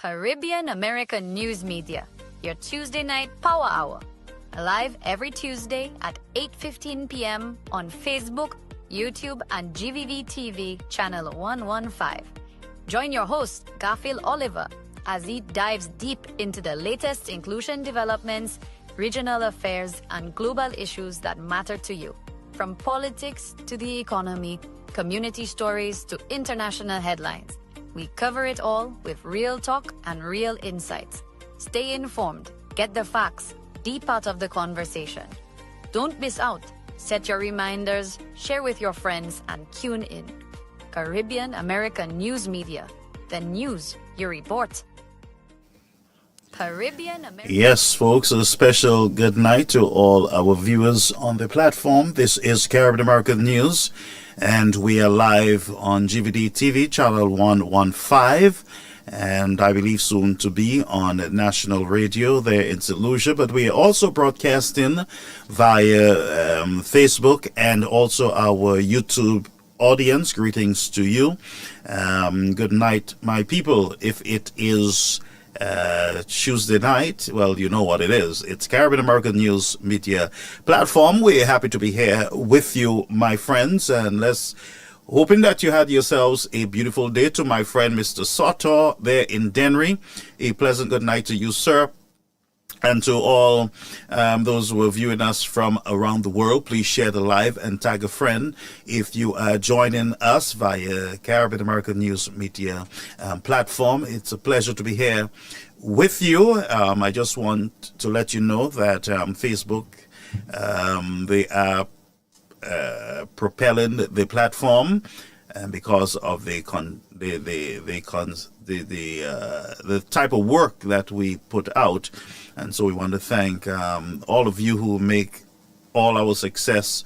Caribbean American News Media, your Tuesday night power hour. Live every Tuesday at 8:15 p.m. on Facebook, YouTube, and GVV TV channel 115. Join your host, Garfield Olliver, as he dives deep into the latest inclusion developments, regional affairs, and global issues that matter to you. From politics to the economy, community stories to international headlines. We cover it all with real talk and real insights. Stay informed, get the facts, be part of the conversation. Don't miss out. Set your reminders, share with your friends, and tune in. Caribbean American News Media, the news you report. Caribbean American. Yes, folks, a special good night to all our viewers on the platform. This is Caribbean American News, and we are live on GVD TV, channel 115, and I believe soon to be on national radio there in St. Lucia. But we are also broadcasting via Facebook and also our YouTube audience. Greetings to you. Good night, my people. If it is Tuesday night, well, you know what it is. It's Caribbean American News Media Platform. We're happy to be here with you, my friends, and hoping that you had yourselves a beautiful day. To my friend Mr. Soto there in Dennery, a pleasant good night to you, sir. And to all those who are viewing us from around the world, please share the live and tag a friend if you are joining us via Caribbean American News Media platform. It's a pleasure to be here with you. I just want to let you know that Facebook, they are propelling the platform, and because of the type of work that we put out. And so we want to thank all of you who make all our success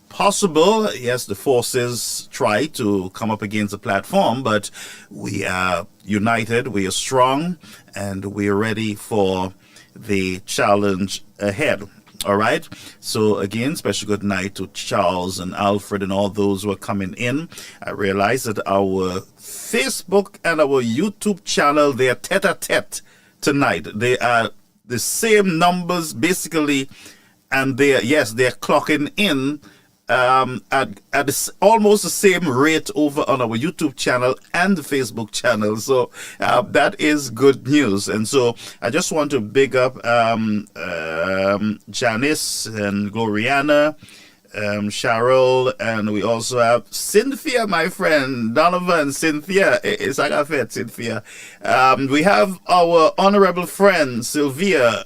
possible. Yes, the forces try to come up against the platform, but we are united, we are strong, and we are ready for the challenge ahead. All right. So again, special good night to Charles and Alfred and all those who are coming in. I realize that our Facebook and our YouTube channel, they are tete-a-tete tonight. They are the same numbers basically, and they're clocking in at almost the same rate over on our YouTube channel and the Facebook channel. So that is good news. And so I just want to big up Janice and Gloriana, Cheryl, and we also have Cynthia, my friend, Donovan, Cynthia, it's like I said, Cynthia. We have our honorable friend, Sylvia,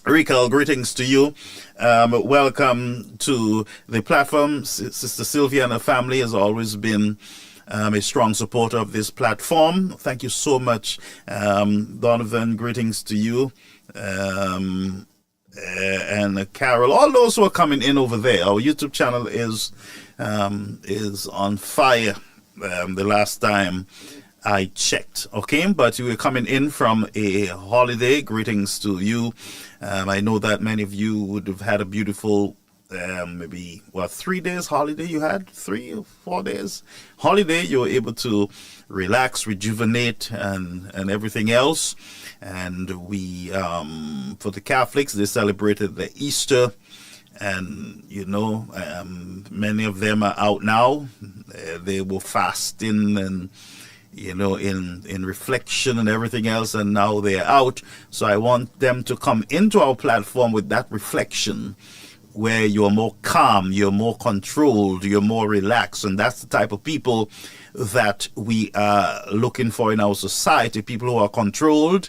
Rical, greetings to you. Welcome to the platform. Sister Sylvia and her family has always been a strong supporter of this platform. Thank you so much. Donovan, greetings to you. And Carol, all those who are coming in over there. Our YouTube channel is on fire. The last time I checked, okay, but you were coming in from a holiday. Greetings to you. I know that many of you would have had a beautiful, 3 days holiday. You had 3 or 4 days holiday. You were able to relax, rejuvenate, and everything else. And we, for the Catholics, they celebrated the Easter. And, many of them are out now. They were fasting and, in reflection and everything else, and now they're out. So I want them to come into our platform with that reflection, where you're more calm, you're more controlled, you're more relaxed. And that's the type of people that we are looking for in our society, people who are controlled,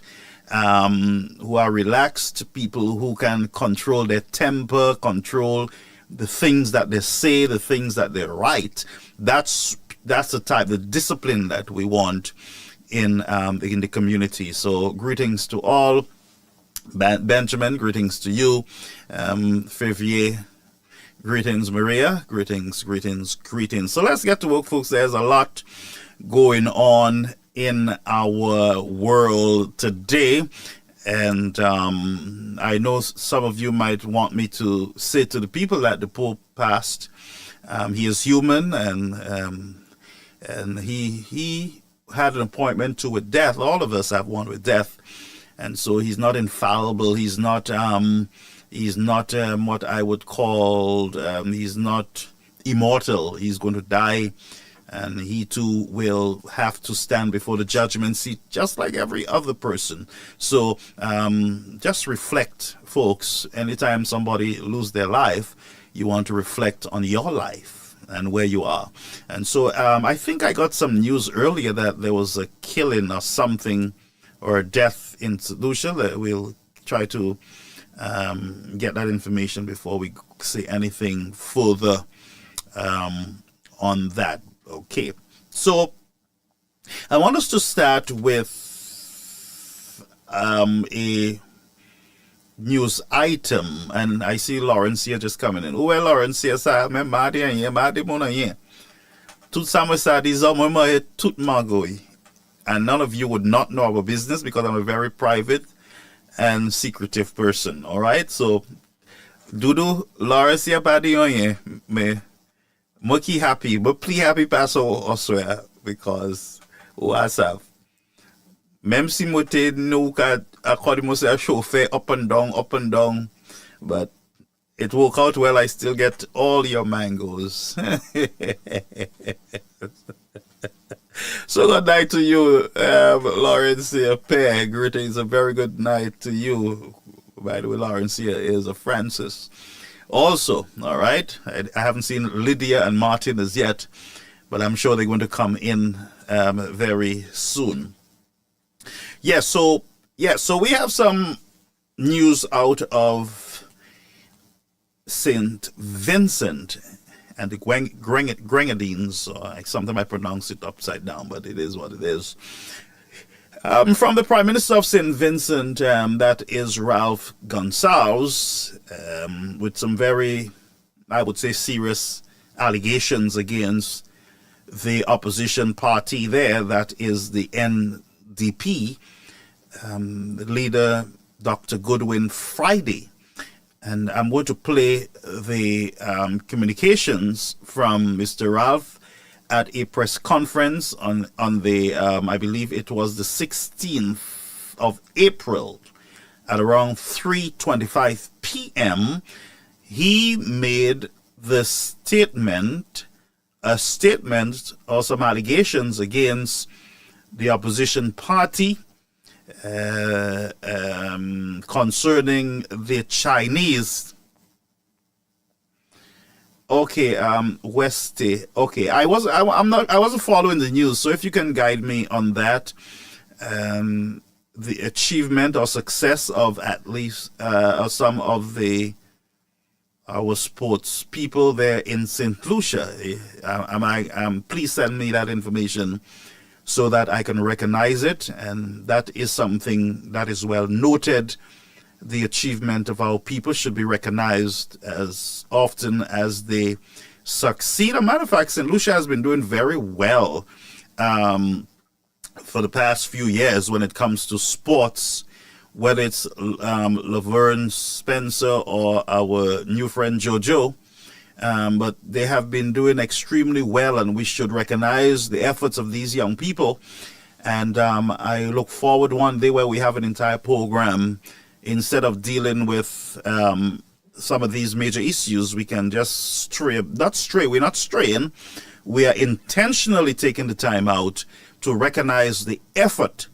who are relaxed, people who can control their temper, control the things that they say, the things that they write. That's the type, the discipline that we want in the community. So greetings to all. Benjamin, greetings to you. Favier, greetings. Maria, greetings. So let's get to work, folks. There's a lot going on in our world today. And I know some of you might want me to say to the people that the Pope passed. He is human, and he had an appointment to with death. All of us have one with death, and so he's not infallible. He's not what I would call. He's not immortal. He's going to die, and he too will have to stand before the judgment seat, just like every other person. So just reflect, folks. Anytime somebody loses their life, you want to reflect on your life and where you are. And so I think I got some news earlier that there was a killing or something, or a death in St. Lucia. That we'll try to get that information before we say anything further on that. Okay, so I want us to start with a news item, and I see Lawrence here just coming in. Well, Lawrence here, sir, me madi anye, madi mona ye. Tout sama sa di zomo ma he tout magoi. And none of you would not know our business because I'm a very private and secretive person. All right, so Dudu Lawrence here badi anye me muki happy, but please happy paso oswe because what's up? Même si moi te nou ka according mo say chauffeur up and down, but it worked out well. I still get all your mangoes. So good night to you, Lawrence Peg. Greetings, a very good night to you. By the way, Lawrence here is a Francis. Also, all right, I haven't seen Lydia and Martinez yet, but I'm sure they're going to come in very soon. So we have some news out of St. Vincent and the Grenadines. Sometimes I pronounce it upside down, but it is what it is. From the Prime Minister of St. Vincent, that is Ralph Gonsalves, with some very, I would say, serious allegations against the opposition party there, that is the NDP, the leader, Dr. Goodwin Friday. And I'm going to play the communications from Mr. Ralph at a press conference on the, I believe it was the 16th of April at around 3:25 p.m. He made the statement, a statement or some allegations against the opposition party concerning the Chinese. Okay, Westy. Okay, I wasn't following the news, so if you can guide me on that, the achievement or success of at least some of our sports people there in St. Lucia. Please send me that information so that I can recognize it, and that is something that is well noted. The achievement of our people should be recognized as often as they succeed. As a matter of fact, St. Lucia has been doing very well for the past few years when it comes to sports, whether it's Laverne Spencer or our new friend Jojo. But they have been doing extremely well, and we should recognize the efforts of these young people. And I look forward one day where we have an entire program. Instead of dealing with some of these major issues, we can just we're not straying. We are intentionally taking the time out to recognize the effort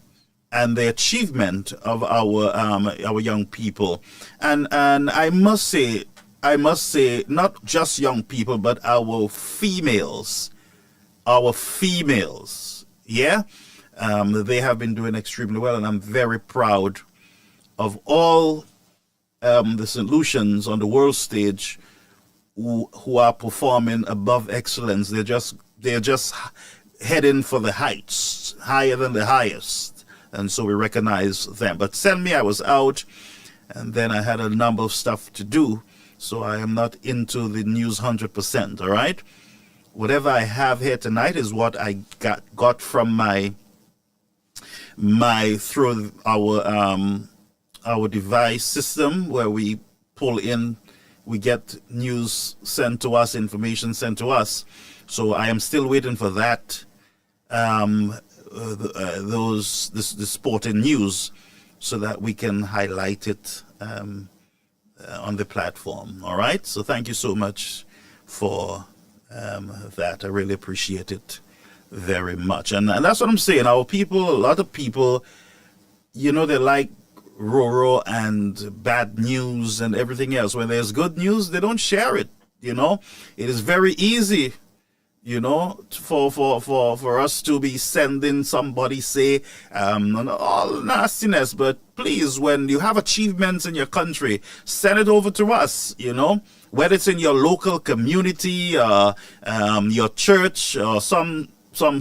and the achievement of our young people. And I must say, not just young people, but our females. Yeah, they have been doing extremely well, and I'm very proud of all the solutions on the world stage who are performing above excellence. They're just heading for the heights, higher than the highest, and so we recognize them. But send me, I was out, and then I had a number of stuff to do, so I am not into the news 100%. All right, whatever I have here tonight is what I got from my through our device system, where we pull in, we get news sent to us, information sent to us. So I am still waiting for that the sporting news, so that we can highlight it on the platform. All right. So thank you so much for that. I really appreciate it very much. And that's what I'm saying. Our people, a lot of people, they like Roro and bad news and everything else. When there's good news, they don't share it. It is very easy, for us to be sending somebody, say, all nastiness. But please, when you have achievements in your country, send it over to us, whether it's in your local community, your church, or some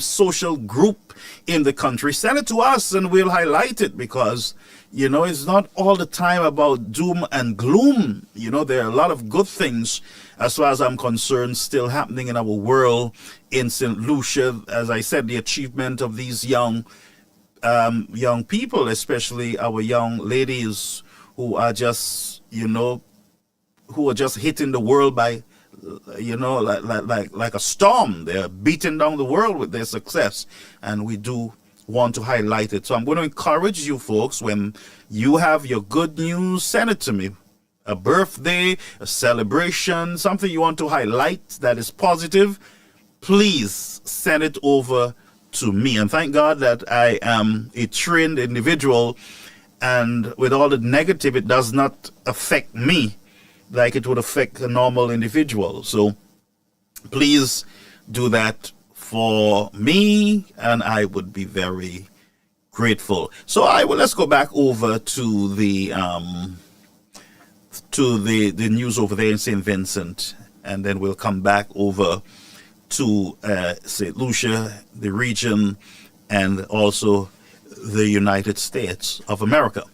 social group in the country. Send it to us and we'll highlight it, because it's not all the time about doom and gloom. There are a lot of good things, as far as I'm concerned, still happening in our world. In St. Lucia, as I said, the achievement of these young people, especially our young ladies, who are just hitting the world by, like a storm. They're beating down the world with their success, and we do want to highlight it. So I'm going to encourage you folks, when you have your good news, send it to me. A birthday, a celebration, something you want to highlight that is positive, please send it over to me. And thank God that I am a trained individual, and with all the negative, it does not affect me like it would affect a normal individual. So please do that for me, and I would be very grateful. So let's go back over to the news over there in St. Vincent, and then we'll come back over to St. Lucia, the region, and also the United States of America.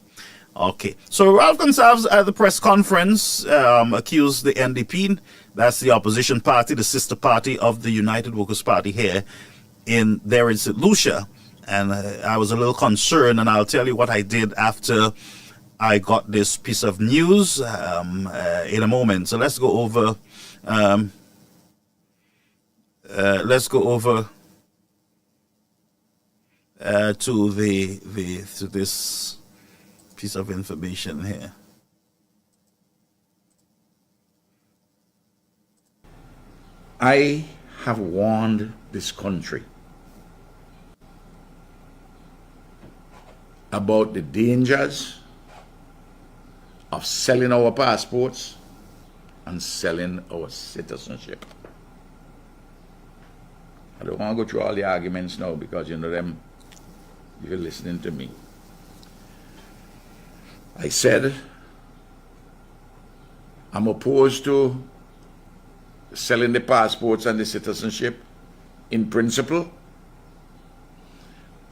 Okay, so Ralph Gonsalves at the press conference accused the NDP, that's the opposition party, the sister party of the United Workers' Party here in St. Lucia. And I was a little concerned, and I'll tell you what I did after I got this piece of news in a moment. So let's go over to this piece of information here. I have warned this country about the dangers of selling our passports and selling our citizenship. I don't want to go through all the arguments now, because them, you're listening to me. I said I'm opposed to selling the passports and the citizenship in principle.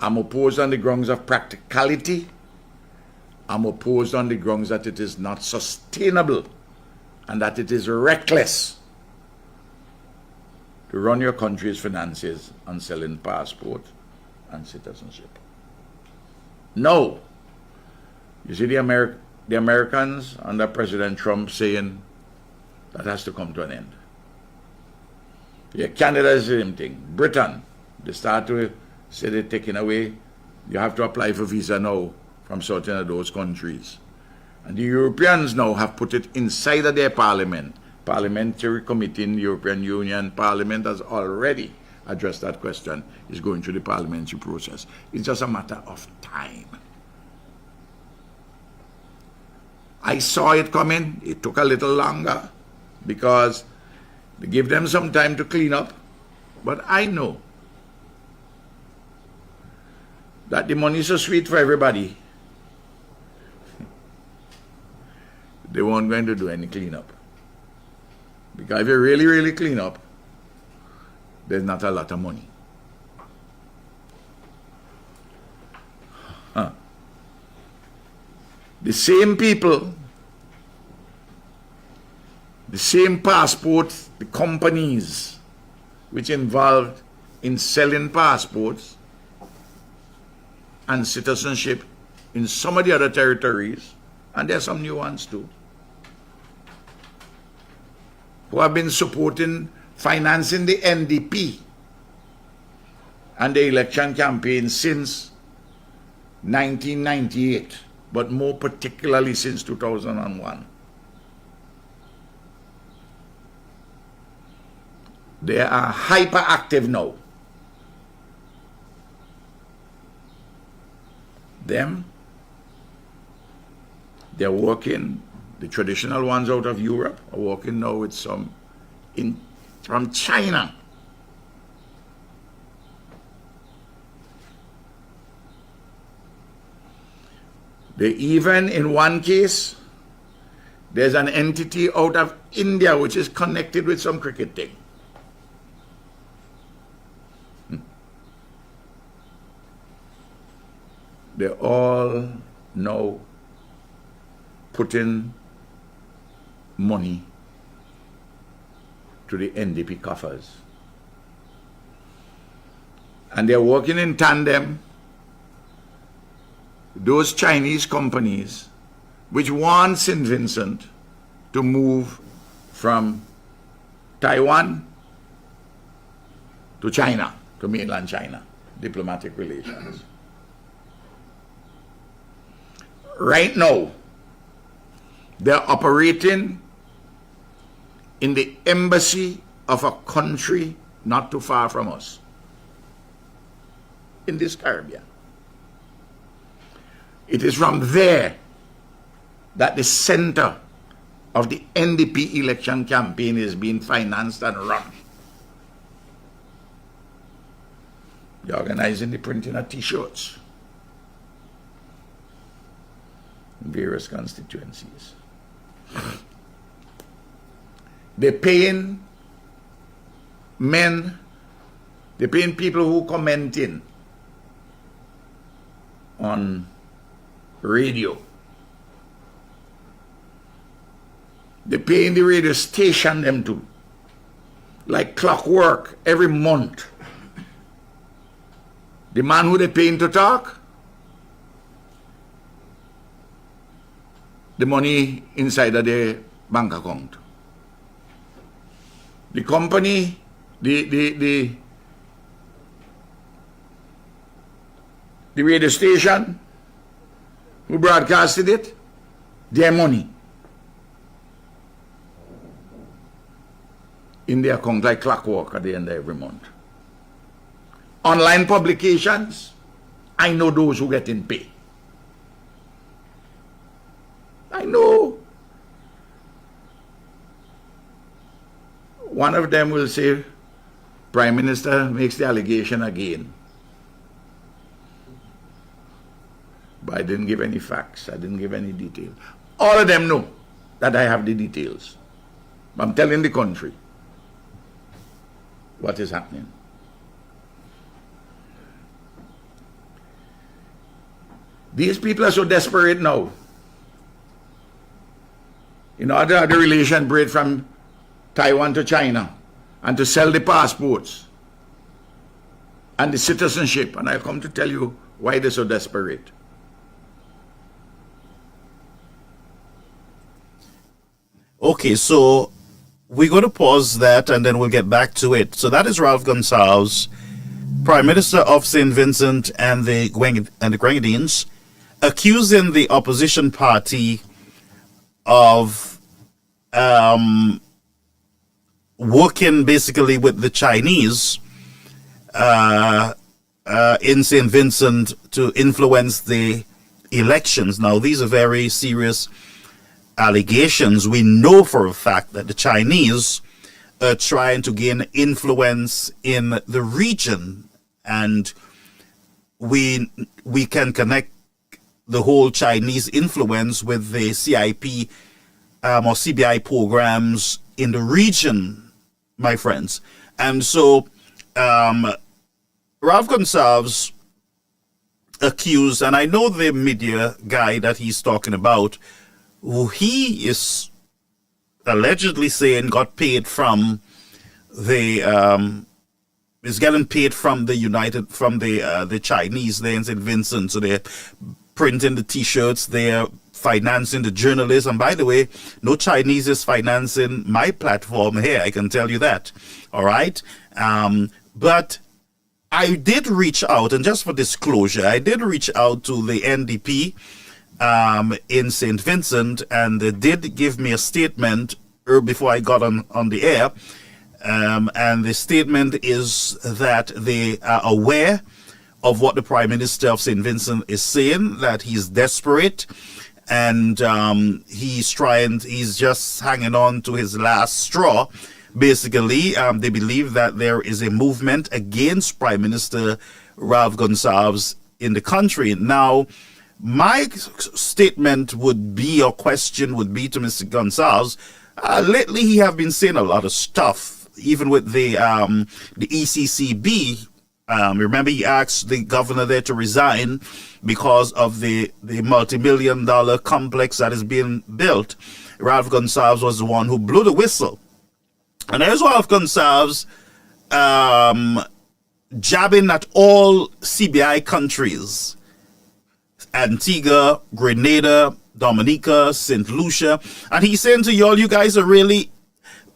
I'm opposed on the grounds of practicality. I'm opposed on the grounds that it is not sustainable and that it is reckless to run your country's finances on selling passport and citizenship. No. You see the Americans under President Trump saying that has to come to an end. Yeah, Canada is the same thing. Britain, they start to say they're taking away, you have to apply for visa now from certain of those countries. And the Europeans now have put it inside of their parliament. Parliamentary committee in the European Union, Parliament has already addressed that question. It's going through the parliamentary process. It's just a matter of time. I saw it coming. It took a little longer because they give them some time to clean up. But I know that the money is so sweet for everybody. They weren't going to do any cleanup. Because if you really, really clean up, there's not a lot of money. The same people, the same passports, the companies which involved in selling passports and citizenship in some of the other territories, and there are some new ones too, who have been supporting, financing the NDP and the election campaign since 1998, but more particularly since 2001. They are hyperactive now. They're working, the traditional ones out of Europe are working now with some from China. They even, in one case, there's an entity out of India which is connected with some cricket thing. They're all now putting money to the NDP coffers. And they're working in tandem. Those Chinese companies which want St. Vincent to move from Taiwan to China, to mainland China, diplomatic relations. Right now, they're operating in the embassy of a country not too far from us, in this Caribbean. It is from there that the center of the NDP election campaign is being financed and run. They're organizing the printing of T-shirts in various constituencies. They're paying men, they're paying people who comment in on radio. They're paying the radio station them too, like clockwork, every month. The man who they're paying to talk, the money inside of their bank account. The company, the radio station who broadcasted it, their money in their account like clockwork at the end of every month. Online publications, I know those who get in pay. I know. One of them will say, Prime Minister makes the allegation again. But I didn't give any facts. I didn't give any detail. All of them know that I have the details. I'm telling the country what is happening. These people are so desperate now. In order to have the relation break from Taiwan to China and to sell the passports and the citizenship. And I'll come to tell you why they're so desperate. Okay, so we're going to pause that and then we'll get back to it. So that is Ralph Gonsalves, Prime Minister of St. Vincent and the Grenadines, accusing the opposition party of working basically with the Chinese in St. Vincent to influence the elections. Now, these are very serious allegations. We know for a fact that the Chinese are trying to gain influence in the region, and we can connect the whole Chinese influence with the CIP or CBI programs in the region, my friends. And so Ralph Gonsalves accused, and I know the media guy that he's talking about, who he is allegedly saying got paid from the is getting paid from the the Chinese there in St. Vincent. So they're printing the T-shirts, they're financing the journalists. And by the way, no Chinese is financing my platform here, I can tell you that. All right. But I did reach out, and just for disclosure, I did reach out to the NDP in St. Vincent, and they did give me a statement before I got on the air. And the statement is that they are aware of what the Prime Minister of St. Vincent is saying, that he's desperate, and he's just hanging on to his last straw. Basically, they believe that there is a movement against Prime Minister Ralph Gonsalves in the country. Now, my statement would be, or question would be to Mr. Gonsalves, lately he have been saying a lot of stuff, even with the ECCB. Remember, he asked the governor there to resign because of the multi-million-dollar complex that is being built. Ralph Gonsalves was the one who blew the whistle. And there's Ralph Gonsalves jabbing at all CBI countries: Antigua, Grenada, Dominica, St. Lucia. And he's saying to y'all, you guys are really,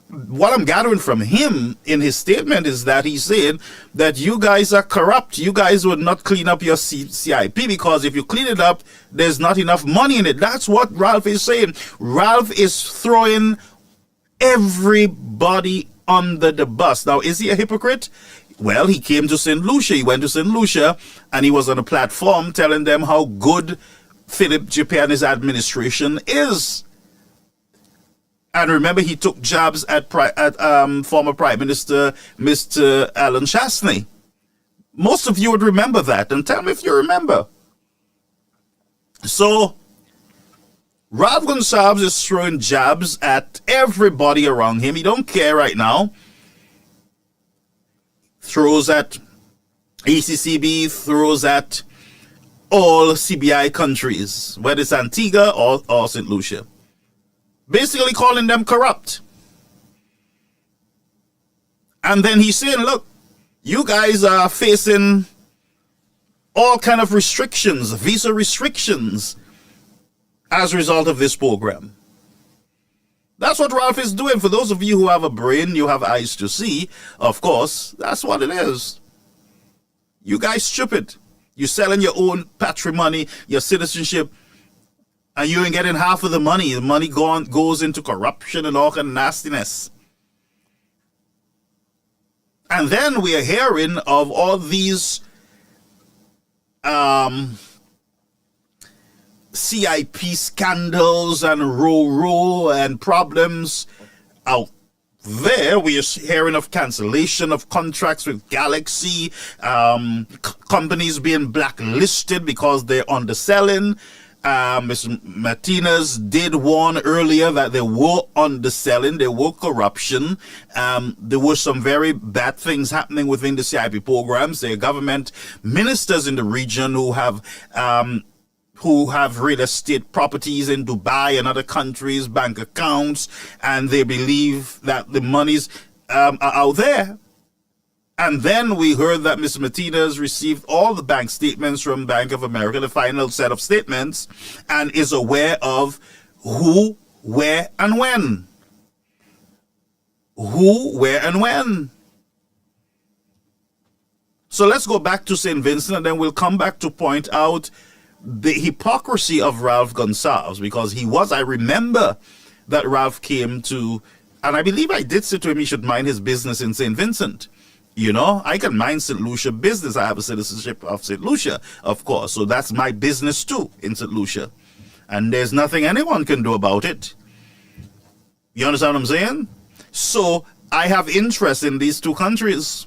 what I'm gathering from him in his statement is that he's saying that you guys are corrupt. You guys would not clean up your CIP, because if you clean it up, there's not enough money in it. That's what Ralph is saying. Ralph is throwing everybody under the bus. Now, is he a hypocrite? Well, he came to St. Lucia. He went to St. Lucia, and he was on a platform telling them how good Philip Jipe and his administration is. And remember, he took jabs at former Prime Minister Mr. Alan Chastney. Most of you would remember that, and tell me if you remember. So, Ralph Gonsalves is throwing jabs at everybody around him. He don't care right now. Throws at ECCB, throws at all CBI countries, whether it's Antigua or St. Lucia. Basically calling them corrupt. And then he's saying, look, you guys are facing all kind of restrictions, visa restrictions, as a result of this program. That's what Ralph is doing. For those of you who have a brain, you have eyes to see, of course, that's what it is. You guys stupid. You're selling your own patrimony, your citizenship, and you ain't getting half of the money. The money goes into corruption and all kind of nastiness. And then we are hearing of all these CIP scandals and row and problems out there. We are hearing of cancellation of contracts with Galaxy, companies being blacklisted because they're underselling. Mr. Martinez did warn earlier that they were underselling, there were corruption, there were some very bad things happening within the CIP programs. There are government ministers in the region who have real estate properties in Dubai and other countries, bank accounts, and they believe that the monies are out there. And then we heard that Mr. Martinez received all the bank statements from Bank of America, the final set of statements, and is aware of who, where, and when. Who, where, and when. So let's go back to St. Vincent, and then we'll come back to point out the hypocrisy of Ralph Gonsalves, because I remember that Ralph came to, and I believe I did say to him he should mind his business in St. Vincent. You know, I can mind St. Lucia business. I have a citizenship of St. Lucia, of course. So that's my business too in St. Lucia. And there's nothing anyone can do about it. You understand what I'm saying? So I have interest in these two countries.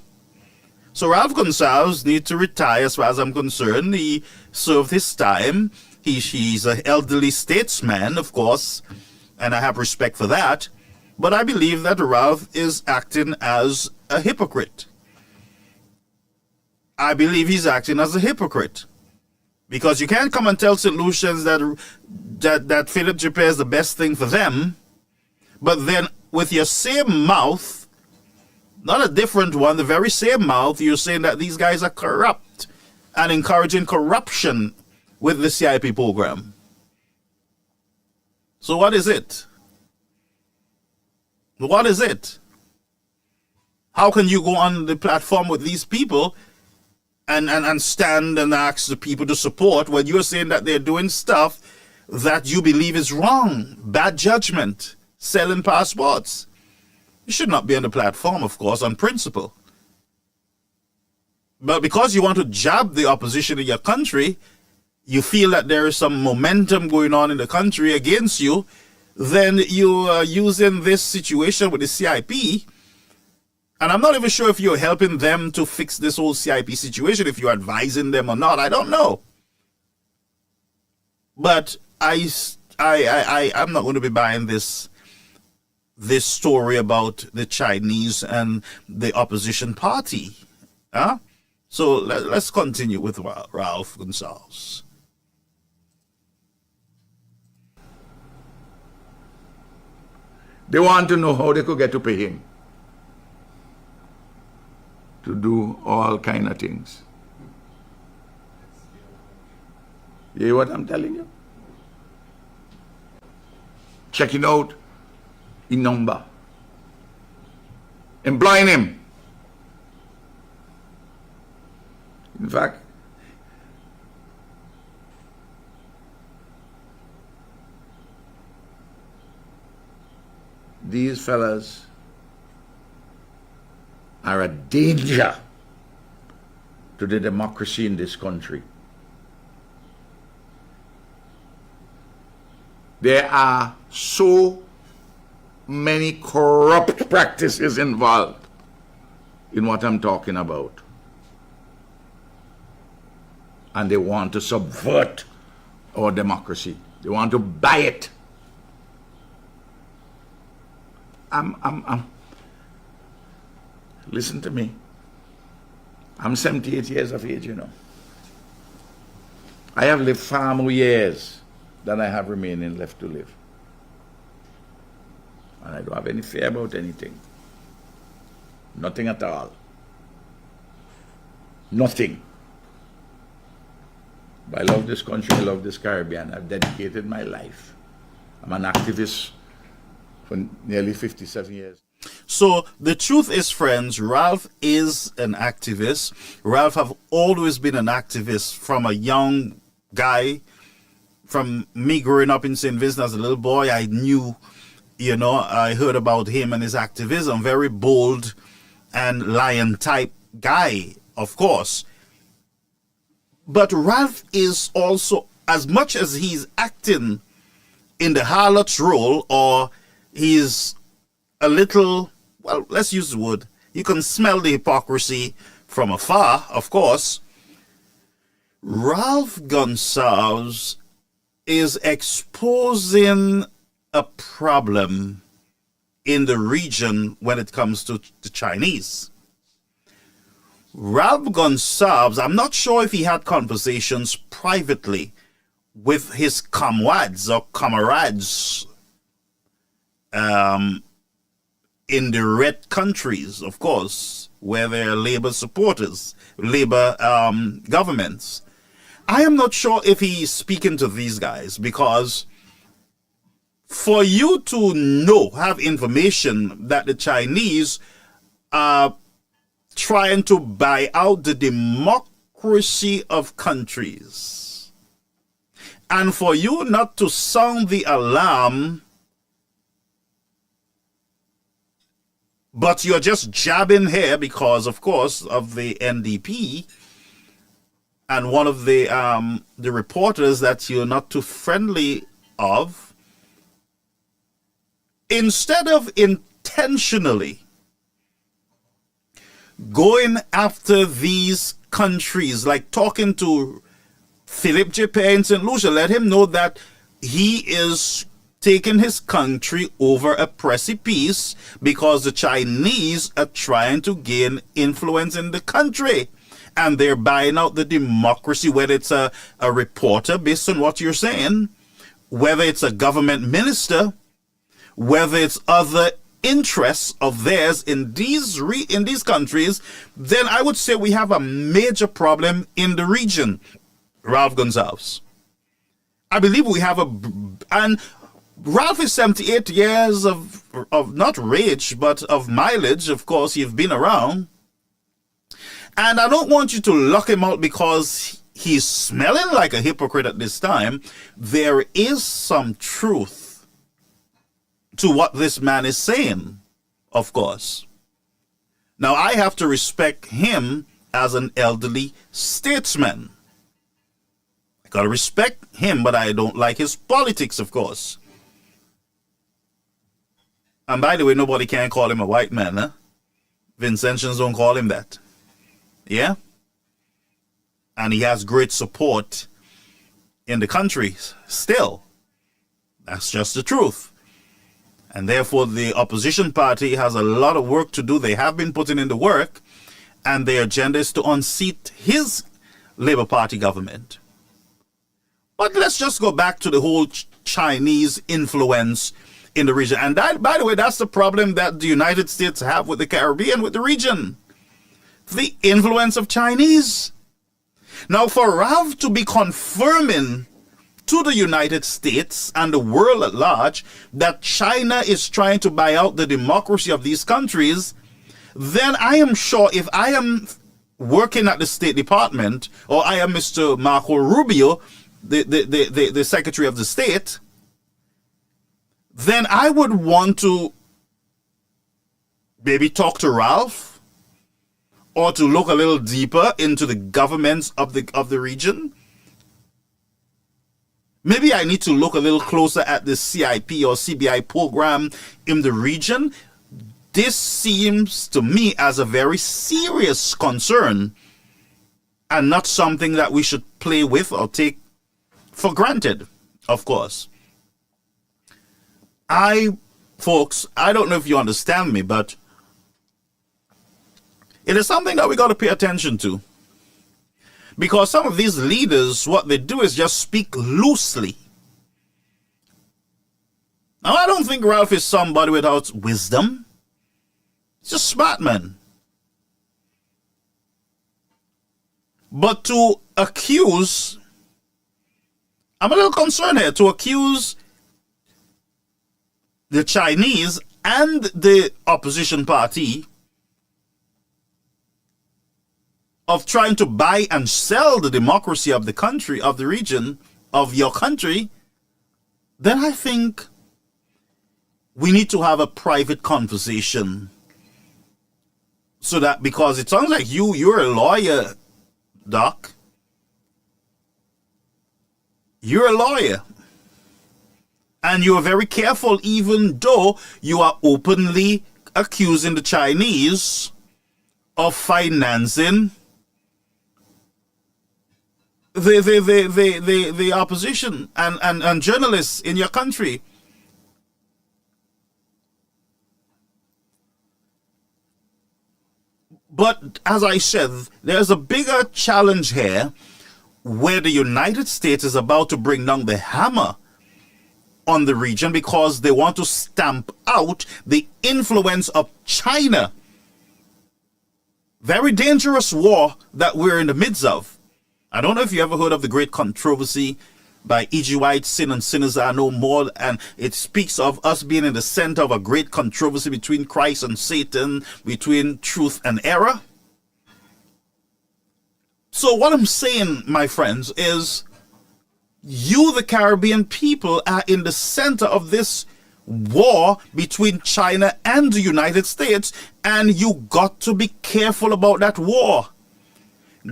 So Ralph Gonsalves needs to retire as far as I'm concerned. He served his time. He's an elderly statesman, of course, and I have respect for that. But I believe that Ralph is acting as a hypocrite. I believe he's acting as a hypocrite. Because you can't come and tell St. Lucians that Philip Jipe is the best thing for them, but then with your same mouth, not a different one, the very same mouth, you're saying that these guys are corrupt and encouraging corruption with the CIP program. So what is it? What is it? How can you go on the platform with these people and stand and ask the people to support when you're saying that they're doing stuff that you believe is wrong, bad judgment, selling passports. You should not be on the platform, of course, on principle. But because you want to jab the opposition in your country, you feel that there is some momentum going on in the country against you, then you are using this situation with the CIP. And I'm not even sure if you're helping them to fix this whole CIP situation, if you're advising them or not. I don't know. But I'm not going to be buying this story about the Chinese and the opposition party. Huh? So let's continue with Ralph Gonsalves. They want to know how they could get to pay him to do all kind of things. You hear what I'm telling you? Checking out in number, employing him. In fact, these fellas are a danger to the democracy in this country. There are so many corrupt practices involved in what I'm talking about. And they want to subvert our democracy. They want to buy it. Listen to me. I'm 78 years of age, you know. I have lived far more years than I have remaining left to live. And I don't have any fear about anything. Nothing at all. Nothing. But I love this country, I love this Caribbean. I've dedicated my life. I'm an activist for nearly 57 years. So the truth is, friends, Ralph is an activist. Ralph have always been an activist from a young guy. From me growing up in St. Vincent as a little boy, I knew, I heard about him and his activism. Very bold and lion type guy, of course. But Ralph is also, as much as he's acting in the harlot's role, or he's a little, well, let's use the word, you can smell the hypocrisy from afar, of course. Ralph Gonsalves is exposing a problem in the region when it comes to the Chinese. Ralph Gonsalves, I'm not sure if he had conversations privately with his comrades in the red countries, of course, where there are labor supporters, labor governments. I am not sure if he's speaking to these guys, because for you to have information that the Chinese are trying to buy out the democracy of countries, and for you not to sound the alarm, but you're just jabbing here because, of course, of the NDP and one of the reporters that you're not too friendly of, instead of intentionally going after these countries, like talking to Philip J. in St. Lucia, let him know that he is taking his country over a precipice because the Chinese are trying to gain influence in the country. And they're buying out the democracy, whether it's a reporter, based on what you're saying, whether it's a government minister, whether it's other interests of theirs in these countries, then I would say we have a major problem in the region, Ralph Gonsalves. I believe we have and Ralph is 78 years of not rage, but of mileage. Of course, you've been around. And I don't want you to lock him out because he's smelling like a hypocrite at this time. There is some truth to what this man is saying, of course. Now, I have to respect him as an elderly statesman. I gotta respect him, but I don't like his politics, of course. And by the way, nobody can call him a white man, huh? Vincentians don't call him that. Yeah? And he has great support in the country still. That's just the truth. And therefore, the opposition party has a lot of work to do. They have been putting in the work, and their agenda is to unseat his Labour Party government. But let's just go back to the whole Chinese influence in the region. And that, by the way, that's the problem that the United States have with the Caribbean, with the region. The influence of Chinese. Now, for Rav to be confirming to the United States and the world at large that China is trying to buy out the democracy of these countries, then I am sure if I am working at the State Department, or I am Mr. Marco Rubio, the Secretary of the State, then I would want to maybe talk to Ralph, or to look a little deeper into the governments of the region. Maybe I need to look a little closer at the CIP or CBI program in the region. This seems to me as a very serious concern and not something that we should play with or take for granted, of course. Folks, I don't know if you understand me, but it is something that we got to pay attention to. Because some of these leaders, what they do is just speak loosely. Now, I don't think Ralph is somebody without wisdom. He's a smart man. But to accuse, I'm a little concerned here, to accuse the Chinese and the opposition party of trying to buy and sell the democracy of the country, of the region, of your country, then I think we need to have a private conversation. So that, because it sounds like you're a lawyer, Doc. You're a lawyer. And you're very careful, even though you are openly accusing the Chinese of financing the opposition and journalists in your country. But as I said, there's a bigger challenge here where the United States is about to bring down the hammer on the region because they want to stamp out the influence of China. Very dangerous war that we're in the midst of. I don't know if you ever heard of the great controversy by E.G. White, Sin and Sinners Are No More, and it speaks of us being in the center of a great controversy between Christ and Satan, between truth and error. So what I'm saying, my friends, is you, the Caribbean people, are in the center of this war between China and the United States, and you got to be careful about that war.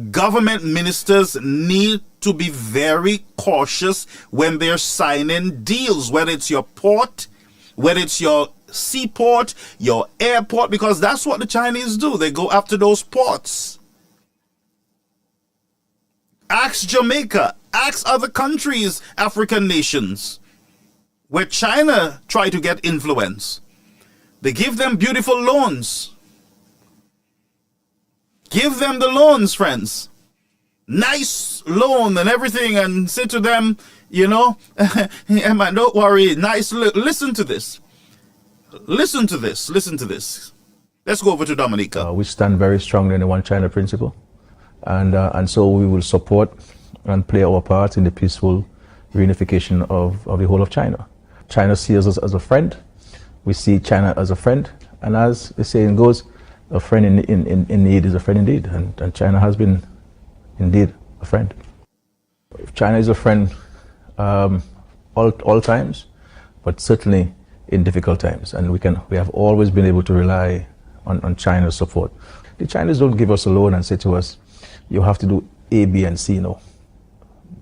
Government ministers need to be very cautious when they're signing deals, whether it's your port, whether it's your seaport, your airport, because that's what the Chinese do. They go after those ports. Ask Jamaica, ask other countries, African nations, where China try to get influence. They give them beautiful loans. Give them the loans, friends. Nice loan and everything, and say to them, you know, Emma, don't worry, nice, listen to this. Listen to this, listen to this. Let's go over to Dominica. We stand very strongly in the One China principle, and so we will support and play our part in the peaceful reunification of the whole of China. China sees us as a friend. We see China as a friend, and as the saying goes, a friend in need is a friend indeed, and China has been indeed a friend. China is a friend all times, but certainly in difficult times, and we have always been able to rely on China's support. The Chinese don't give us a loan and say to us, you have to do A, B, and C. No.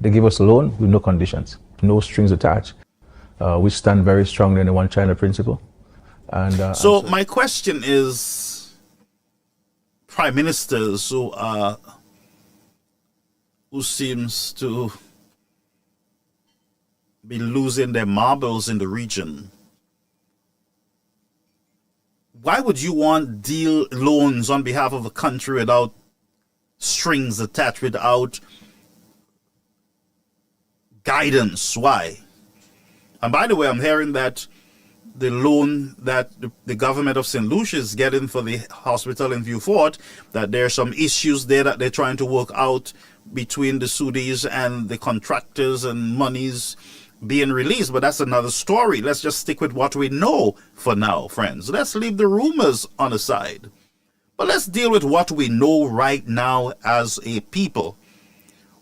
They give us a loan with no conditions, no strings attached. We stand very strongly in the One China principle. And so my question is, prime ministers who seems to be losing their marbles in the region, why would you want deal loans on behalf of a country without strings attached, without guidance? Why? And by the way, I'm hearing that the loan that the government of St. Lucia is getting for the hospital in Vieux Fort, that there are some issues there that they're trying to work out between the Sudis and the contractors, and monies being released. But that's another story. Let's just stick with what we know for now, friends. Let's leave the rumors on the side. But let's deal with what we know right now as a people.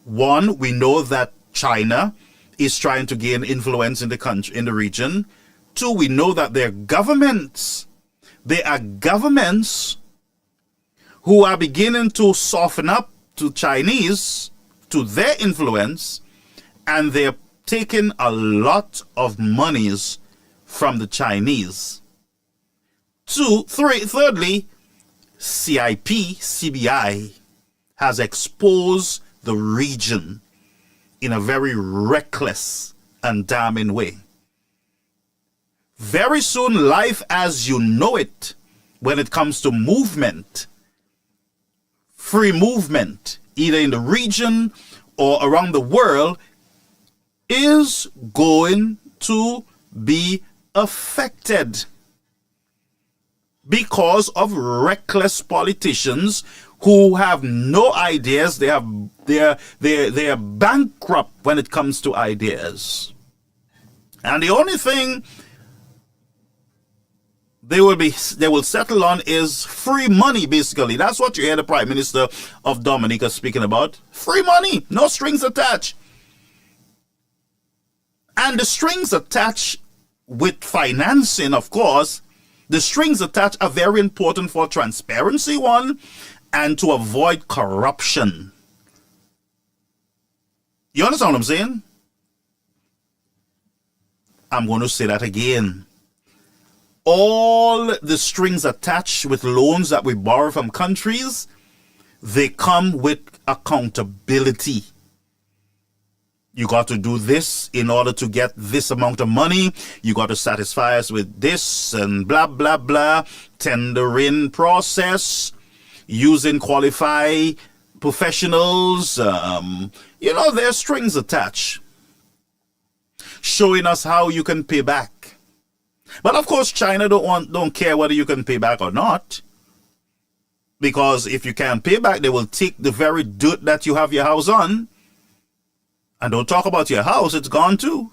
One, we know that China is trying to gain influence in the country, in the region. Two, we know that there are governments who are beginning to soften up to Chinese, to their influence, and they're taking a lot of monies from the Chinese. Thirdly, CIP, CBI has exposed the region in a very reckless and damning way. Very soon, life as you know it, when it comes to movement, free movement, either in the region or around the world, is going to be affected because of reckless politicians who have no ideas. They are bankrupt when it comes to ideas, and the only thing they will settle on is free money. Basically, that's what you hear the Prime Minister of Dominica speaking about: free money, no strings attached. And the strings attached with financing, of course, the strings attached are very important for transparency, one, and to avoid corruption. You understand what I'm saying? I'm going to say that again. All the strings attached with loans that we borrow from countries, they come with accountability. You got to do this in order to get this amount of money. You got to satisfy us with this and blah, blah, blah. Tendering process, using qualified professionals. There's strings attached, showing us how you can pay back. But of course, China don't care whether you can pay back or not. Because if you can't pay back, they will take the very dirt that you have your house on. And don't talk about your house, it's gone too.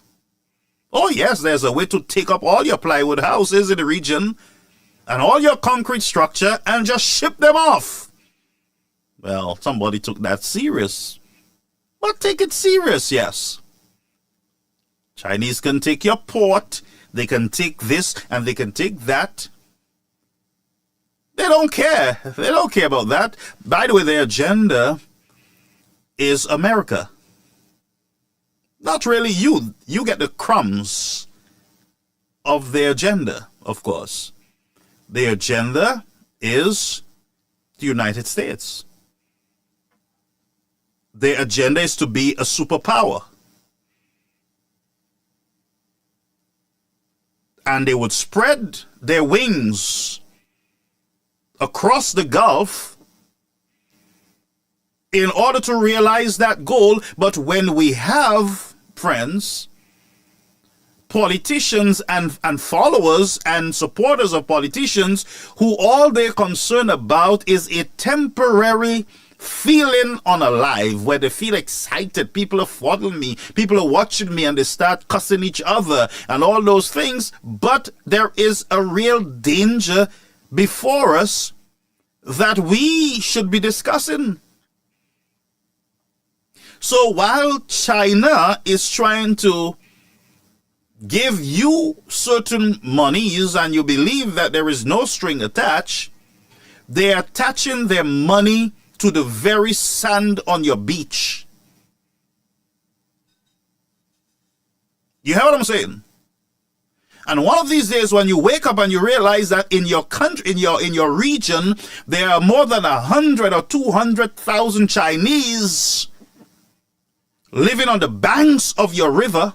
Oh yes, there's a way to take up all your plywood houses in the region and all your concrete structure and just ship them off. Well, somebody took that serious. But take it serious, yes. Chinese can take your port, they can take this and they can take that. They don't care. They don't care about that. By the way, their agenda is America. Not really you. You get the crumbs of their agenda, of course. Their agenda is the United States. Their agenda is to be a superpower. And they would spread their wings across the Gulf in order to realize that goal. But when we have, friends, politicians and followers and supporters of politicians who all they're concerned about is a temporary feeling unalive, where they feel excited, people are following me, people are watching me, and they start cussing each other and all those things. But there is a real danger before us that we should be discussing. So while China is trying to give you certain monies and you believe that there is no string attached, they are attaching their money to the very sand on your beach. You hear what I'm saying? And one of these days when you wake up and you realize that in your country, in your region, there are more than 100 or 200,000 Chinese living on the banks of your river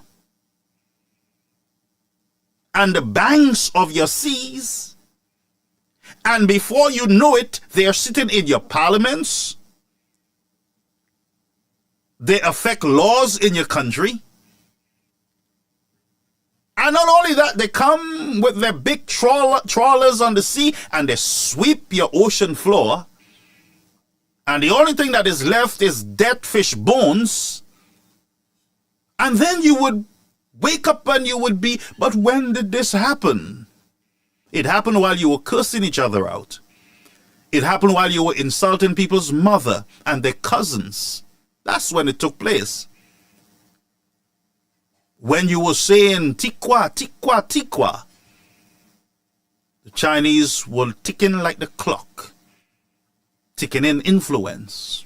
and the banks of your seas, and before you know it, they are sitting in your parliaments. They affect laws in your country. And not only that, they come with their big trawlers on the sea and they sweep your ocean floor. And the only thing that is left is dead fish bones. And then you would wake up and you would be, but when did this happen? It happened while you were cursing each other out. It happened while you were insulting people's mother and their cousins. That's when it took place. When you were saying tikwa, tikwa, tikwa, the Chinese were ticking like the clock, ticking in influence.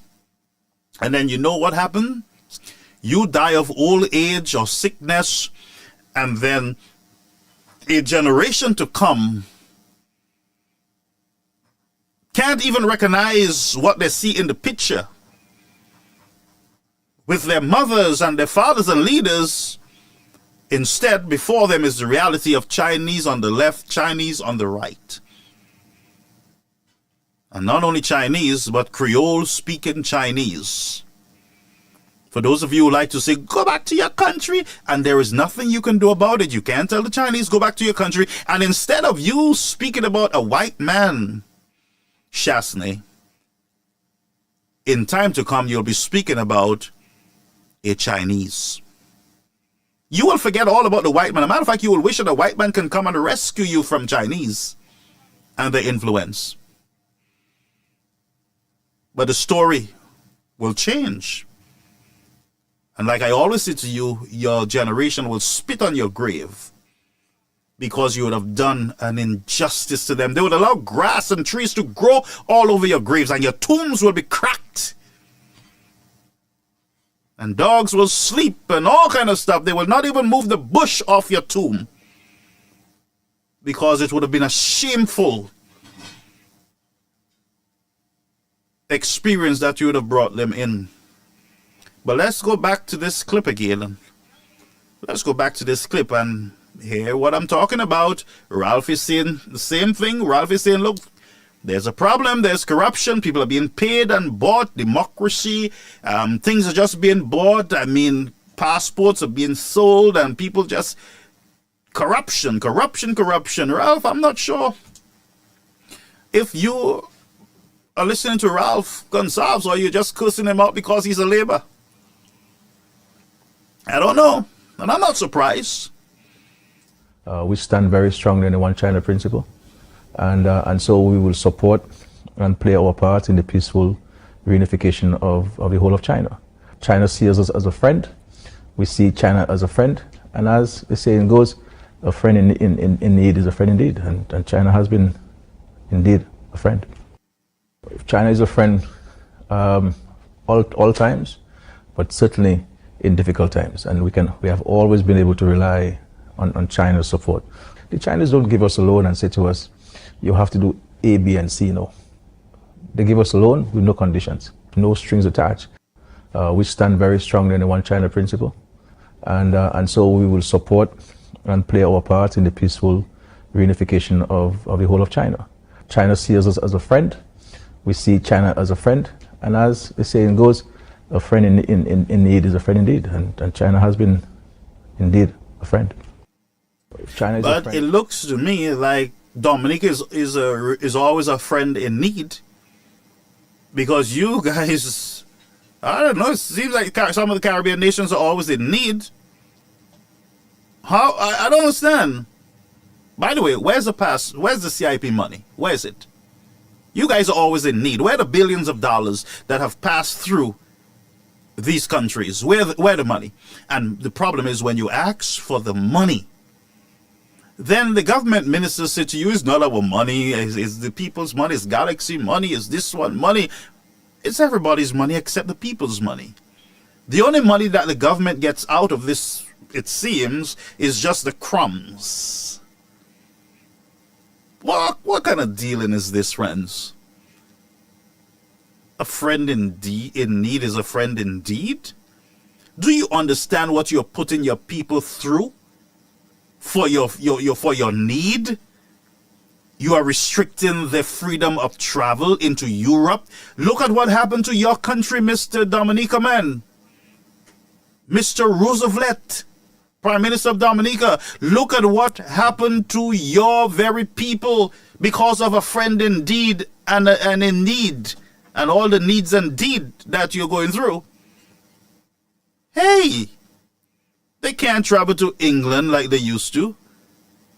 And then you know what happened? You die of old age or sickness, and then a generation to come can't even recognize what they see in the picture. With their mothers and their fathers and leaders, instead, before them is the reality of Chinese on the left, Chinese on the right. And not only Chinese, but Creole-speaking Chinese. For those of you who like to say, go back to your country, and there is nothing you can do about it. You can't tell the Chinese, go back to your country. And instead of you speaking about a white man, Chasney, in time to come, you'll be speaking about a Chinese. You will forget all about the white man. As a matter of fact, you will wish that a white man can come and rescue you from Chinese and their influence. But the story will change. And like I always say to you, your generation will spit on your grave because you would have done an injustice to them. They would allow grass and trees to grow all over your graves, and your tombs will be cracked. And dogs will sleep and all kind of stuff. They will not even move the bush off your tomb because it would have been a shameful experience that you would have brought them in. But let's go back to this clip again. Let's go back to this clip and hear what I'm talking about. Ralph is saying the same thing. Ralph is saying, look, there's a problem. There's corruption. People are being paid and bought. Democracy. Things are just being bought. I mean, passports are being sold and people just... Corruption. Ralph, I'm not sure if you are listening to Ralph Gonsalves or you're just cursing him out because he's a Labour. I don't know. And I'm not surprised. We stand very strongly in the One China principle. And so we will support and play our part in the peaceful reunification of the whole of China. China sees us as a friend. We see China as a friend. And as the saying goes, a friend in need is a friend indeed. And China has been indeed a friend. China is a friend all times, but certainly in difficult times. And we have always been able to rely on China's support. The Chinese don't give us a loan and say to us, you have to do A, B, and C. No. They give us a loan with no conditions, no strings attached. We stand very strongly in the One China principle. And so we will support and play our part in the peaceful reunification of the whole of China. China sees us as a friend. We see China as a friend. And as the saying goes, a friend in need is a friend indeed. And China has been indeed a friend. China is a friend. But it looks to me like Dominica is always a friend in need, because you guys, I don't know, it seems like some of the Caribbean nations are always in need. How? I don't understand. By the way, where's the CIP money? Where is it? You guys are always in need. Where are the billions of dollars that have passed through these countries? Where the money? And the problem is when you ask for the money, then the government ministers say to you, it's not our money, it's the people's money, it's Galaxy money, it's this one money. It's everybody's money except the people's money. The only money that the government gets out of this, it seems, is just the crumbs. What kind of dealing is this, friends? A friend in need is a friend indeed? Do you understand what you're putting your people through for your need? You are restricting their freedom of travel into Europe. Look at what happened to your country, Mr. Dominica, man. Mr. Roosevelt, Prime Minister of Dominica. Look at what happened to your very people because of a friend indeed and in need. And all the needs and deed that you're going through. Hey, they can't travel to England like they used to.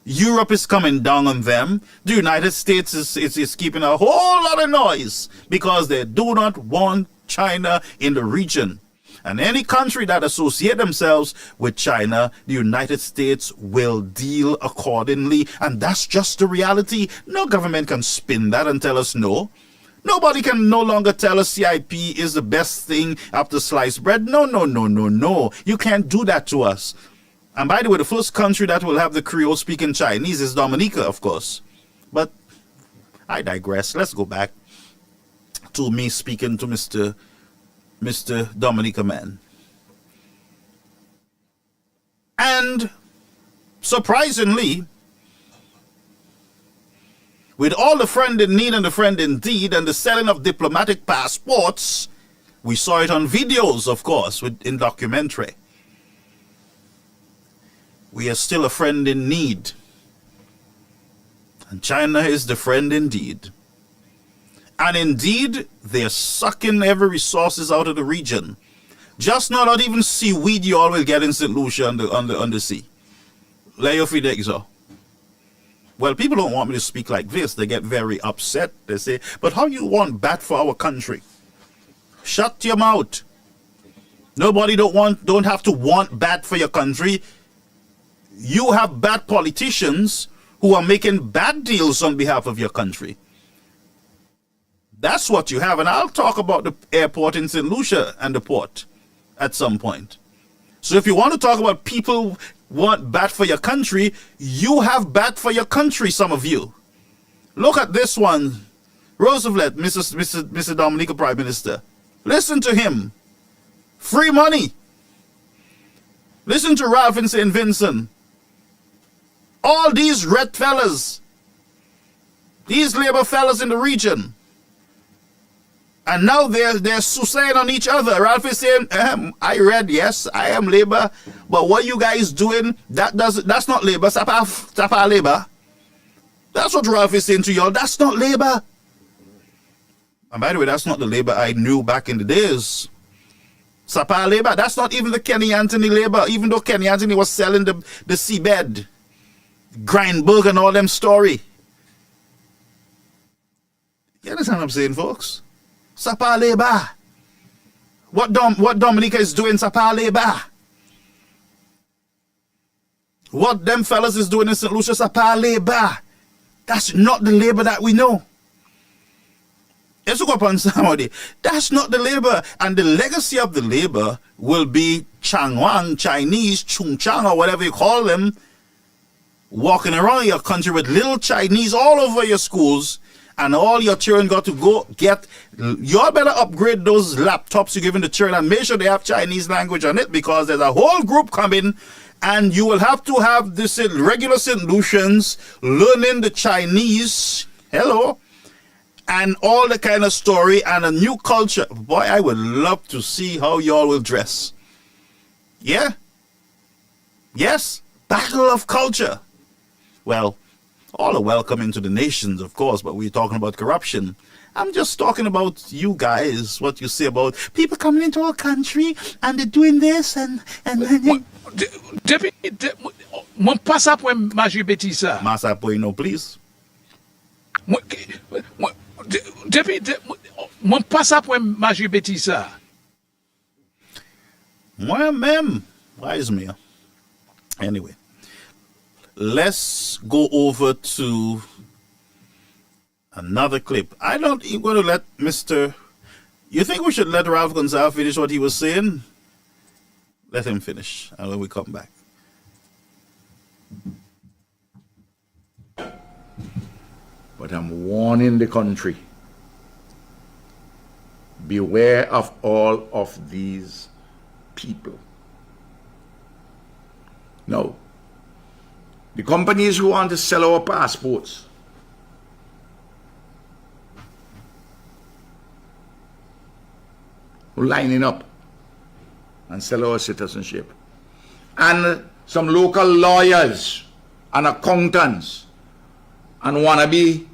Europe is coming down on them. The United States is keeping a whole lot of noise because they do not want China in the region. And any country that associate themselves with China, the United States will deal accordingly. And that's just the reality. No government can spin that and tell us no. Nobody can no longer tell us CIP is the best thing after sliced bread. No, no, no, no, no. You can't do that to us. And by the way, the first country that will have the Creole speaking Chinese is Dominica, of course. But I digress. Let's go back to me speaking to Mr. Dominica man. And surprisingly, with all the friend in need and the friend in deed and the selling of diplomatic passports, we saw it on videos, of course, in documentary. We are still a friend in need. And China is the friend indeed. And indeed, they're sucking every resources out of the region. Just not even seaweed you all will get in St. Lucia on the sea. Leo Fidexo. Well, people don't want me to speak like this. They get very upset. They say, but how you want bad for our country? Shut your mouth. Nobody don't have to want bad for your country. You have bad politicians who are making bad deals on behalf of your country. That's what you have. And I'll talk about the airport in St. Lucia and the port at some point. So if you want to talk about people want bad for your country, you have bad for your country, some of you. Look at this one. Roosevelt, Mr. Dominica Prime Minister. Listen to him. Free money. Listen to Ralph in St. Vincent. All these red fellas, these labor fellas in the region, and now they're suing on each other. Ralph is saying, I read, yes, I am labor, but what you guys doing, that's not labor, Sapa labor. That's what Ralph is saying to y'all, that's not labor. And by the way, that's not the labor I knew back in the days. Sapa labor, that's not even the Kenny Anthony labor, even though Kenny Anthony was selling the seabed. Grindberg and all them story. You understand what I'm saying, folks? Sapa labor. What Dominica is doing, Sapa labor. What them fellas is doing in St. Lucia, Sapa labor. That's not the labor that we know. Let's look up on somebody. That's not the labor. And the legacy of the labor will be Changwang, Chinese, Chung Chang, or whatever you call them, walking around your country with little Chinese all over your schools, and all your children got to go get. Y'all better upgrade those laptops you're giving the children and make sure they have Chinese language on it, because there's a whole group coming, and you will have to have this regular St. Lucians learning the Chinese. Hello. And all the kind of story and a new culture. Boy, I would love to see how y'all will dress. Yeah? Yes? Battle of culture. Well, all are welcome into the nations, of course, but we're talking about corruption. I'm just talking about you guys, what you say about people coming into our country and they're doing this and Mon passe après Magie Betisa. Massa Bueno, please. Mwen pas apwe maji beti sa. Moi-même, wise me. Anyway, let's go over to another clip. I don't even going to let Mr. You think we should let Ralph Gonzalez finish what he was saying? Let him finish, and when we come back. But I'm warning the country. Beware of all of these people. No. The companies who want to sell our passports, who lining up and sell our citizenship. And some local lawyers and accountants and wannabe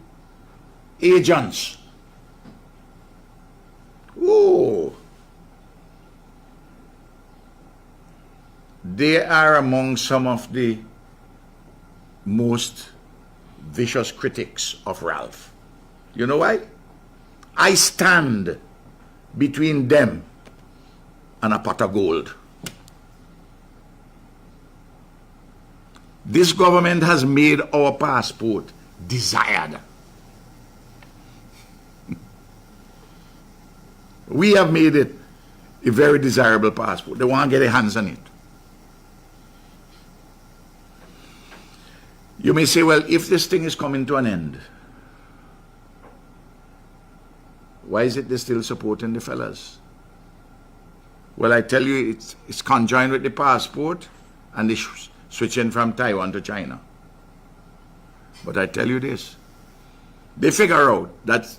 agents. Ooh. They are among some of the most vicious critics of Ralph. You know why? I stand between them and a pot of gold. This government has made our passport desired. We have made it a very desirable passport. They want to get their hands on it. You may say, well, if this thing is coming to an end, why is it they're still supporting the fellas? Well, I tell you, it's conjoined with the passport and the switching from Taiwan to China. But I tell you this, they figure out that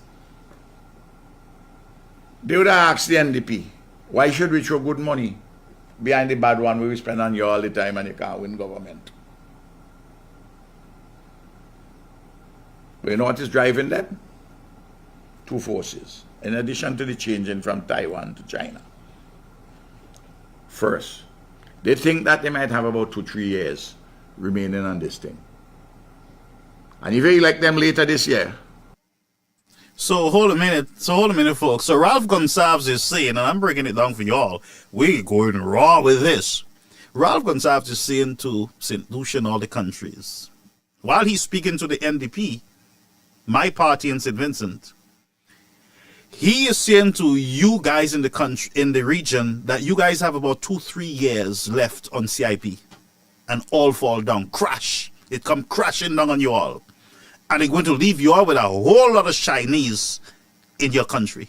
they would ask the NDP, why should we throw good money behind the bad one we spend on you all the time and you can't win government? But you know what is driving them? Two forces, in addition to the changing from Taiwan to China. First, they think that they might have about 2-3 years remaining on this thing. And if you elect them later this year. So hold a minute, folks. So Ralph Gonsalves is saying, and I'm breaking it down for y'all, we're going raw with this. Ralph Gonsalves is saying to St. Lucia and all the countries, while he's speaking to the NDP, my party in St. Vincent, he is saying to you guys in the country, in the region, that you guys have about 2-3 years left on CIP, and all fall down, crash. It come crashing down on you all, and they're going to leave you all with a whole lot of Chinese in your country,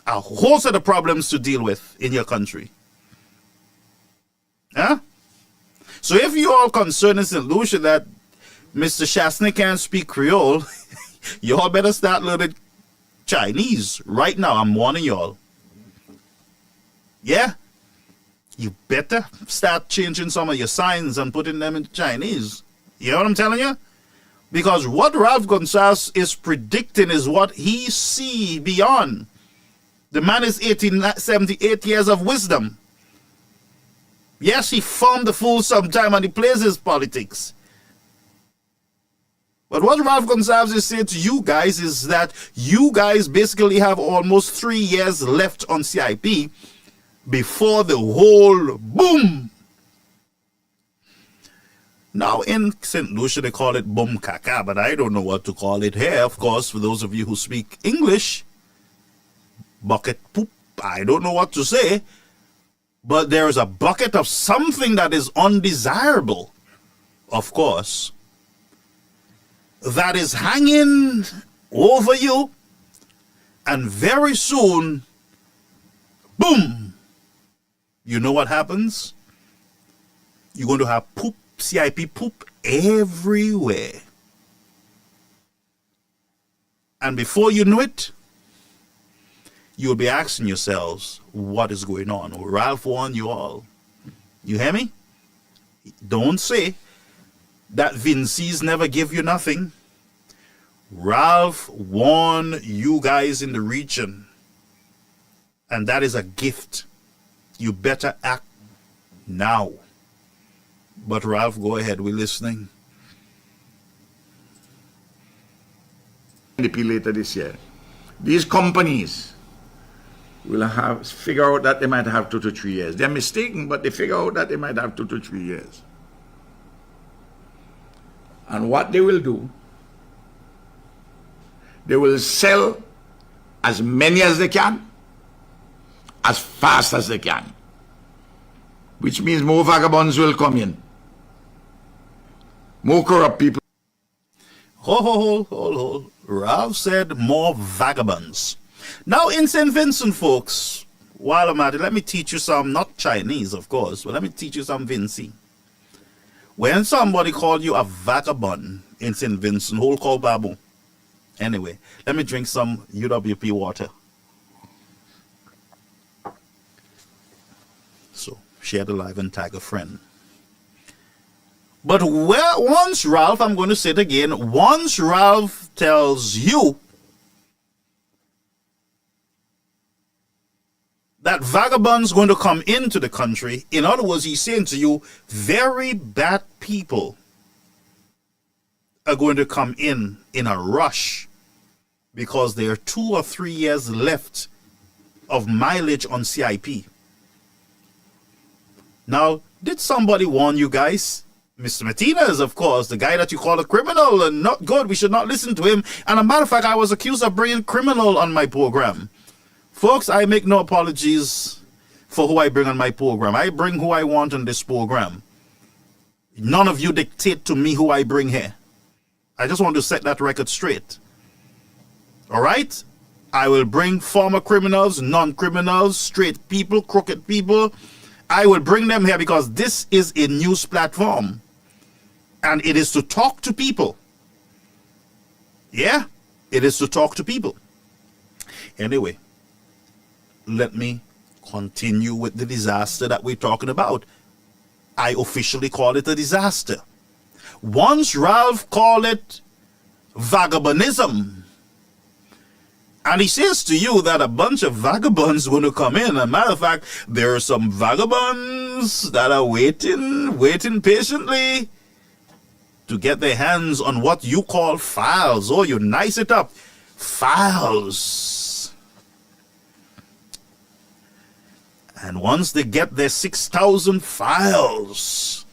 a whole set of problems to deal with in your country. Huh? So if you all concerned in St. Lucia that Mr. Shastny can't speak Creole, you all better start learning Chinese right now. I'm warning y'all. Yeah? You better start changing some of your signs and putting them into Chinese. You know what I'm telling you? Because what Ralph Gonsalves is predicting is what he see beyond. The man is 78 years of wisdom. Yes, he formed the fool sometime and he plays his politics. But what Ralph Gonsalves is saying to you guys is that you guys basically have almost 3 years left on CIP before the whole boom. Now in St. Lucia they call it boom caca, but I don't know what to call it here. Of course, for those of you who speak English, bucket poop, I don't know what to say. But there is a bucket of something that is undesirable, of course, that is hanging over you, and very soon, boom, you know what happens? You're going to have poop, CIP poop everywhere. And before you know it, you'll be asking yourselves, what is going on? Ralph warned you all. You hear me? Don't say that Vinci's never give you nothing. Ralph warned you guys in the region. And that is a gift. You better act now. But Ralph, go ahead. We're listening. later this year, these companies will figure out that they might have 2 to 3 years. They're mistaken, but they figure out that they might have 2 to 3 years. And what they will do, they will sell as many as they can, as fast as they can, which means more vagabonds will come in, more corrupt people. Hold. Ralph said more vagabonds. Now in St. Vincent, folks, while I'm at it, let me teach you some, not Chinese, of course, but let me teach you some Vinci. When somebody called you a vagabond in St. Vincent, hold call babu. Anyway, let me drink some UWP water. So, share the live and tag a friend. But once Ralph, I'm going to say it again, once Ralph tells you that vagabonds going to come into the country, in other words, he's saying to you, very bad people are going to come in a rush because there are 2 or 3 years left of mileage on CIP. Now, did somebody warn you guys? Mr. Martinez, of course, the guy that you call a criminal and not good, we should not listen to him. And a matter of fact, I was accused of bringing criminal on my program. Folks, I make no apologies for who I bring on my program. I bring who I want on this program. None of you dictate to me who I bring here. I just want to set that record straight. All right? I will bring former criminals, non-criminals, straight people, crooked people. I will bring them here because this is a news platform. And it is to talk to people. Yeah, it is to talk to people. Anyway, let me continue with the disaster that we're talking about. I officially call it a disaster. Once Ralph called it vagabondism. And he says to you that a bunch of vagabonds going to come in. As a matter of fact, there are some vagabonds that are waiting patiently to get their hands on what you call files. Oh, you nice it up. Files. And once they get their 6,000 files,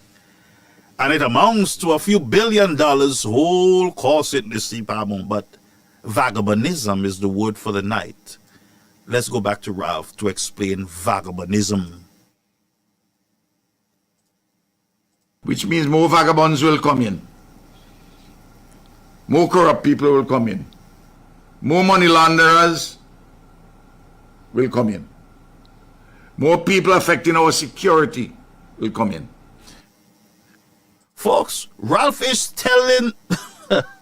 and it amounts to a few $1 billion, whole course it the CIP, but vagabondism is the word for the night. Let's go back to Ralph to explain vagabondism. Which means more vagabonds will come in. More corrupt people will come in. More money launderers will come in. More people affecting our security will come in. Folks, Ralph is telling...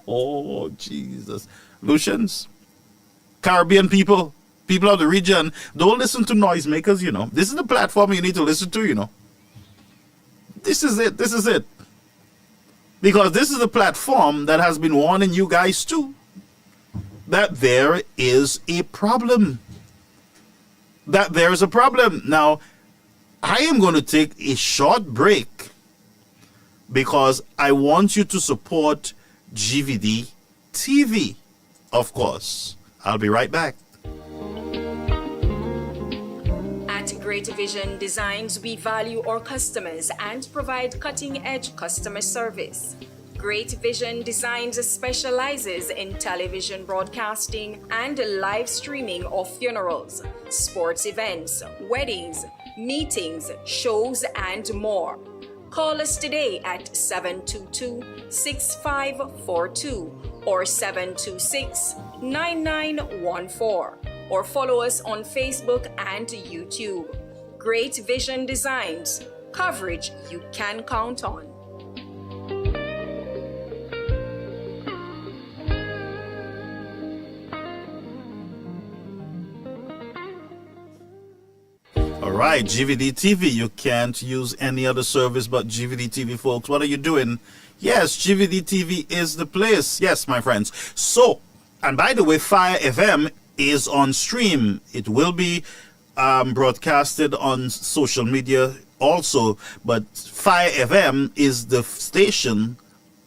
oh, Jesus. Lucians, Caribbean people, people of the region, don't listen to noisemakers, you know. This is the platform you need to listen to, you know. This is it. Because this is the platform that has been warning you guys too that there is a problem. Now, I am going to take a short break because I want you to support GVD TV, of course. I'll be right back. At Great Vision Designs, we value our customers and provide cutting-edge customer service. Great Vision Designs specializes in television broadcasting and live streaming of funerals, sports events, weddings, meetings, shows, and more. Call us today at 722-6542 or 726-9914 or follow us on Facebook and YouTube. Great Vision Designs, coverage you can count on. All right, GVD TV. You can't use any other service but GVD TV, folks. What are you doing? Yes, GVD TV is the place. Yes, my friends. So, and by the way, Fire FM is on stream. It will be broadcasted on social media also, but Fire FM is the station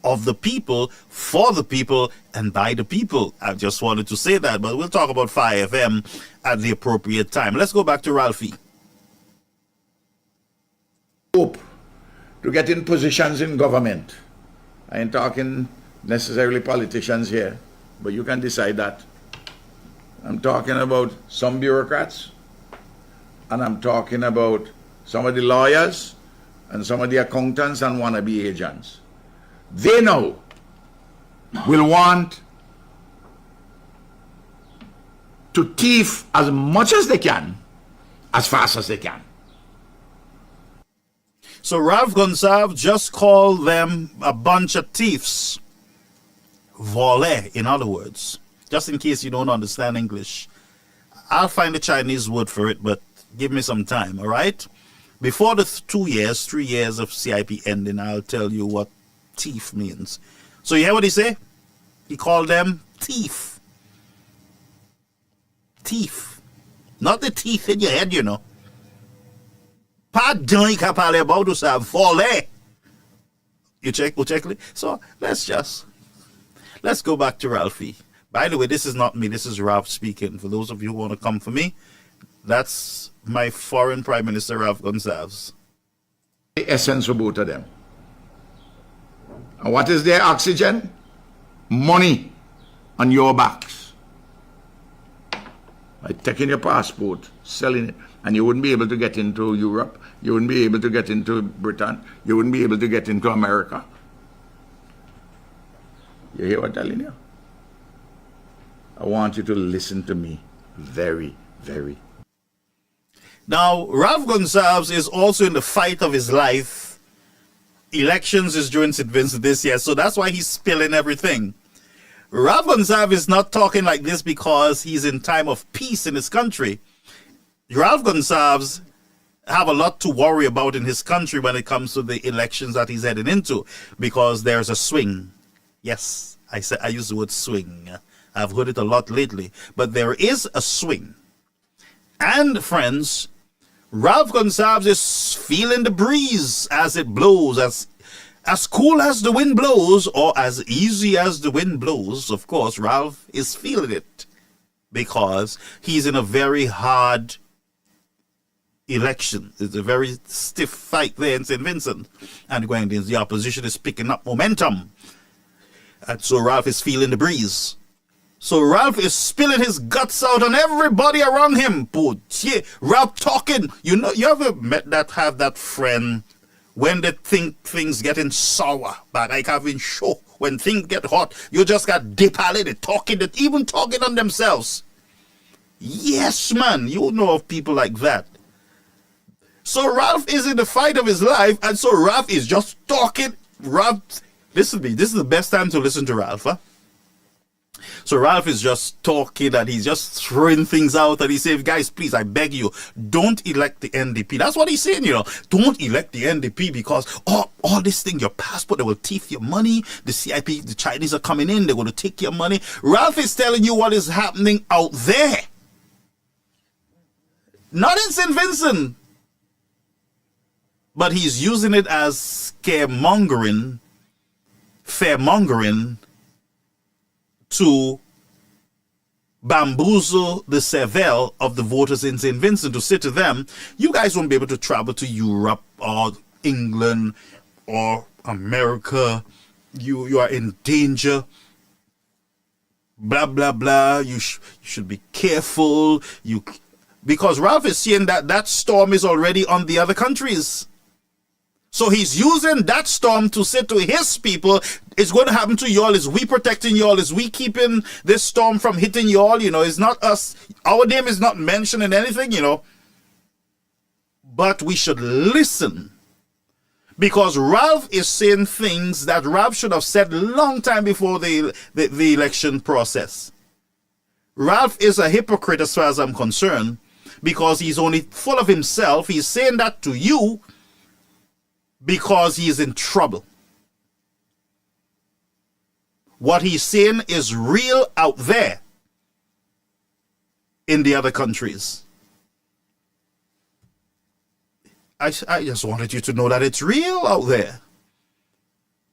of the people, for the people, and by the people. I just wanted to say that, but we'll talk about Fire FM at the appropriate time. Let's go back to Ralphie. Hope to get in positions in government. I ain't talking necessarily politicians here, but you can decide that. I'm talking about some bureaucrats, and I'm talking about some of the lawyers and some of the accountants and wannabe agents. They now will want to thief as much as they can, as fast as they can. So Ralph Gonsalves just called them a bunch of thieves. Volé, in other words. Just in case you don't understand English. I'll find a Chinese word for it, but give me some time, all right? Before the 3 years of CIP ending, I'll tell you what thief means. So you hear what he say? He called them thief. Thief. Not the teeth in your head, you know. Pardon, qu'a parlé about tout ça, volé. You check? So let's go back to Ralphie. By the way, this is not me, this is Ralph speaking. For those of you who want to come for me, that's my foreign Prime Minister, Ralph Gonsalves. The essence of both of them. And what is their oxygen? Money on your backs. By taking your passport, selling it, and you wouldn't be able to get into Europe, you wouldn't be able to get into Britain, you wouldn't be able to get into America. You hear what I'm telling you? I want you to listen to me very, very. Now, Ralph Gonsalves is also in the fight of his life. Elections is during St. Vincent this year, so that's why he's spilling everything. Ralph Gonsalves is not talking like this because he's in time of peace in his country. Ralph Gonsalves have a lot to worry about in his country when it comes to the elections that he's heading into, because there's a swing. Yes, I use the word swing. I've heard it a lot lately, but there is a swing. And friends, Ralph Gonsalves is feeling the breeze as it blows, as cool as the wind blows, or as easy as the wind blows. Of course, Ralph is feeling it because he's in a very hard election. It's a very stiff fight there in St. Vincent. And going the opposition is picking up momentum. And so Ralph is feeling the breeze. So Ralph is spilling his guts out on everybody around him. Ralph talking. You know, you ever have that friend when they think things getting sour, but like having show, when things get hot, you just got depaled, even talking on themselves. Yes, man, you know of people like that. So Ralph is in the fight of his life, and so Ralph is just talking. Ralph, listen to me, this is the best time to listen to Ralph, huh? So Ralph is just talking and he's just throwing things out, and he says, guys, please, I beg you, don't elect the NDP. That's what he's saying, you know. Don't elect the NDP because all this thing, your passport, they will thief your money. The CIP, the Chinese are coming in, they're going to take your money. Ralph is telling you what is happening out there. Not in St. Vincent. But he's using it as scaremongering, fearmongering, to bamboozle the cervelle of the voters in St. Vincent, to say to them, you guys won't be able to travel to Europe or England or America. You are in danger. Blah, blah, blah. You should be careful. Because Ralph is saying that storm is already on the other countries. So he's using that storm to say to his people, it's going to happen to y'all. Is we protecting y'all? Is we keeping this storm from hitting y'all? You know, it's not us. Our name is not mentioned in anything, you know. But we should listen. Because Ralph is saying things that Ralph should have said long time before the election process. Ralph is a hypocrite as far as I'm concerned, because he's only full of himself. He's saying that to you because he is in trouble. What he's saying is real out there in the other countries. I just wanted you to know that it's real out there.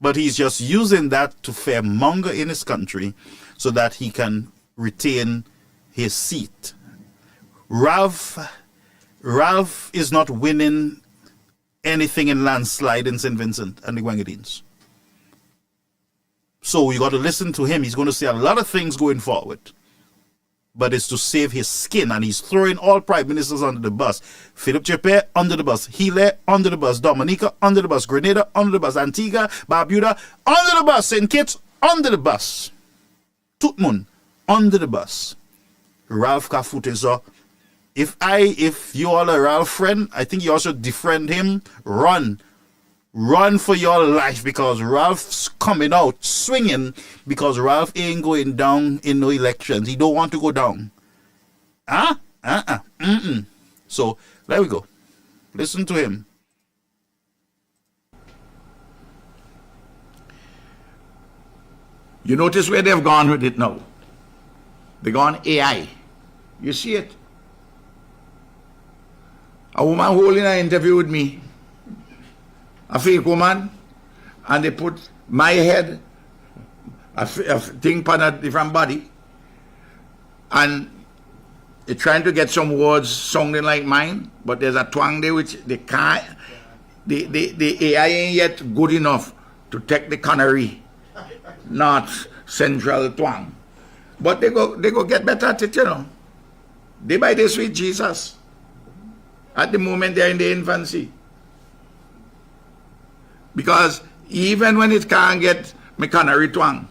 But he's just using that to fearmonger in his country so that he can retain his seat. Ralph is not winning anything in landslide in St. Vincent and the Grenadines. So you got to listen to him. He's going to say a lot of things going forward. But it's to save his skin, and he's throwing all prime ministers under the bus. Philip Chepe under the bus, Healy under the bus, Dominica under the bus, Grenada under the bus, Antigua, Barbuda under the bus, St. Kitts under the bus, Tutmun under the bus. Ralph Kafute, so if you all are Ralph friend, I think you also defriend him. Run for your life, because Ralph's coming out swinging, because Ralph ain't going down in no elections. He don't want to go down. So there we go. Listen to him. You notice where they've gone with it now? They've gone AI. You see it? A woman holding an interview with me, a fake woman, and they put my head, a thing on a different body, and they're trying to get some words sounding like mine, but there's a twang there which they can't, the AI ain't yet good enough to take the canary, not central twang. But they go get better at it, you know. Day by day with Jesus. At the moment they're in the infancy. Because even when it can't get my canary twang,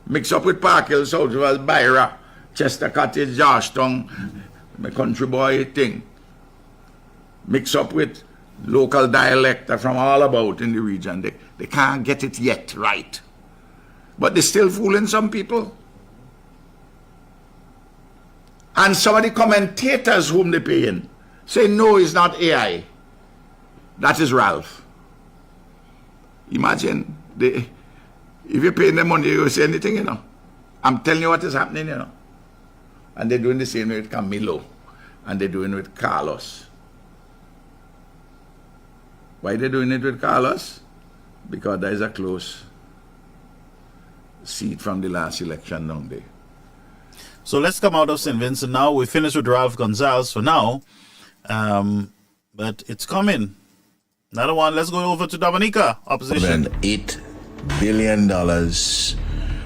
mix up with Park Hill, Southwell, Byra, Chester Cottage, Georgetown, my country boy thing, mix up with local dialect from all about in the region, they can't get it yet right. But they're still fooling some people. And some of the commentators whom they're paying say, no, it's not AI. That is Ralph. Imagine, if you're paying them money, you say anything, you know. I'm telling you what is happening, you know. And they're doing the same with Camilo. And they're doing it with Carlos. Why they're doing it with Carlos? Because there is a close seat from the last election down there. So let's come out of St. Vincent now. We finished with Ralph Gonzalez for now. But it's coming. Another one. Let's go over to Dominica. Opposition. $8 billion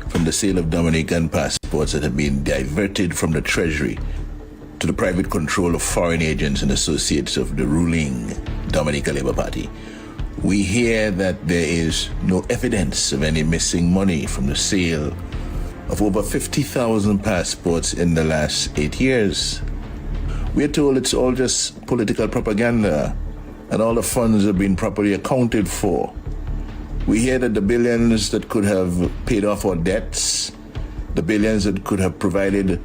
from the sale of Dominican passports that have been diverted from the Treasury to the private control of foreign agents and associates of the ruling Dominica Labour Party. We hear that there is no evidence of any missing money from the sale of over 50,000 passports in the last 8 years. We're told it's all just political propaganda and all the funds have been properly accounted for. We hear that the billions that could have paid off our debts, the billions that could have provided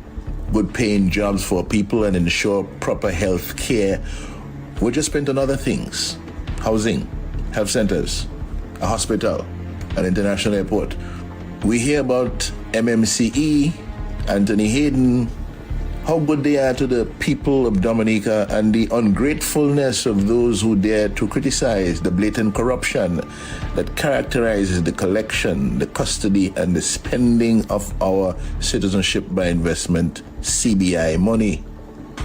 good paying jobs for people and ensure proper health care were just spent on other things. Housing, health centers, a hospital, an international airport. We hear about MMCE, Anthony Hayden, how good they are to the people of Dominica, and the ungratefulness of those who dare to criticize the blatant corruption that characterizes the collection, the custody, and the spending of our citizenship by investment CBI money.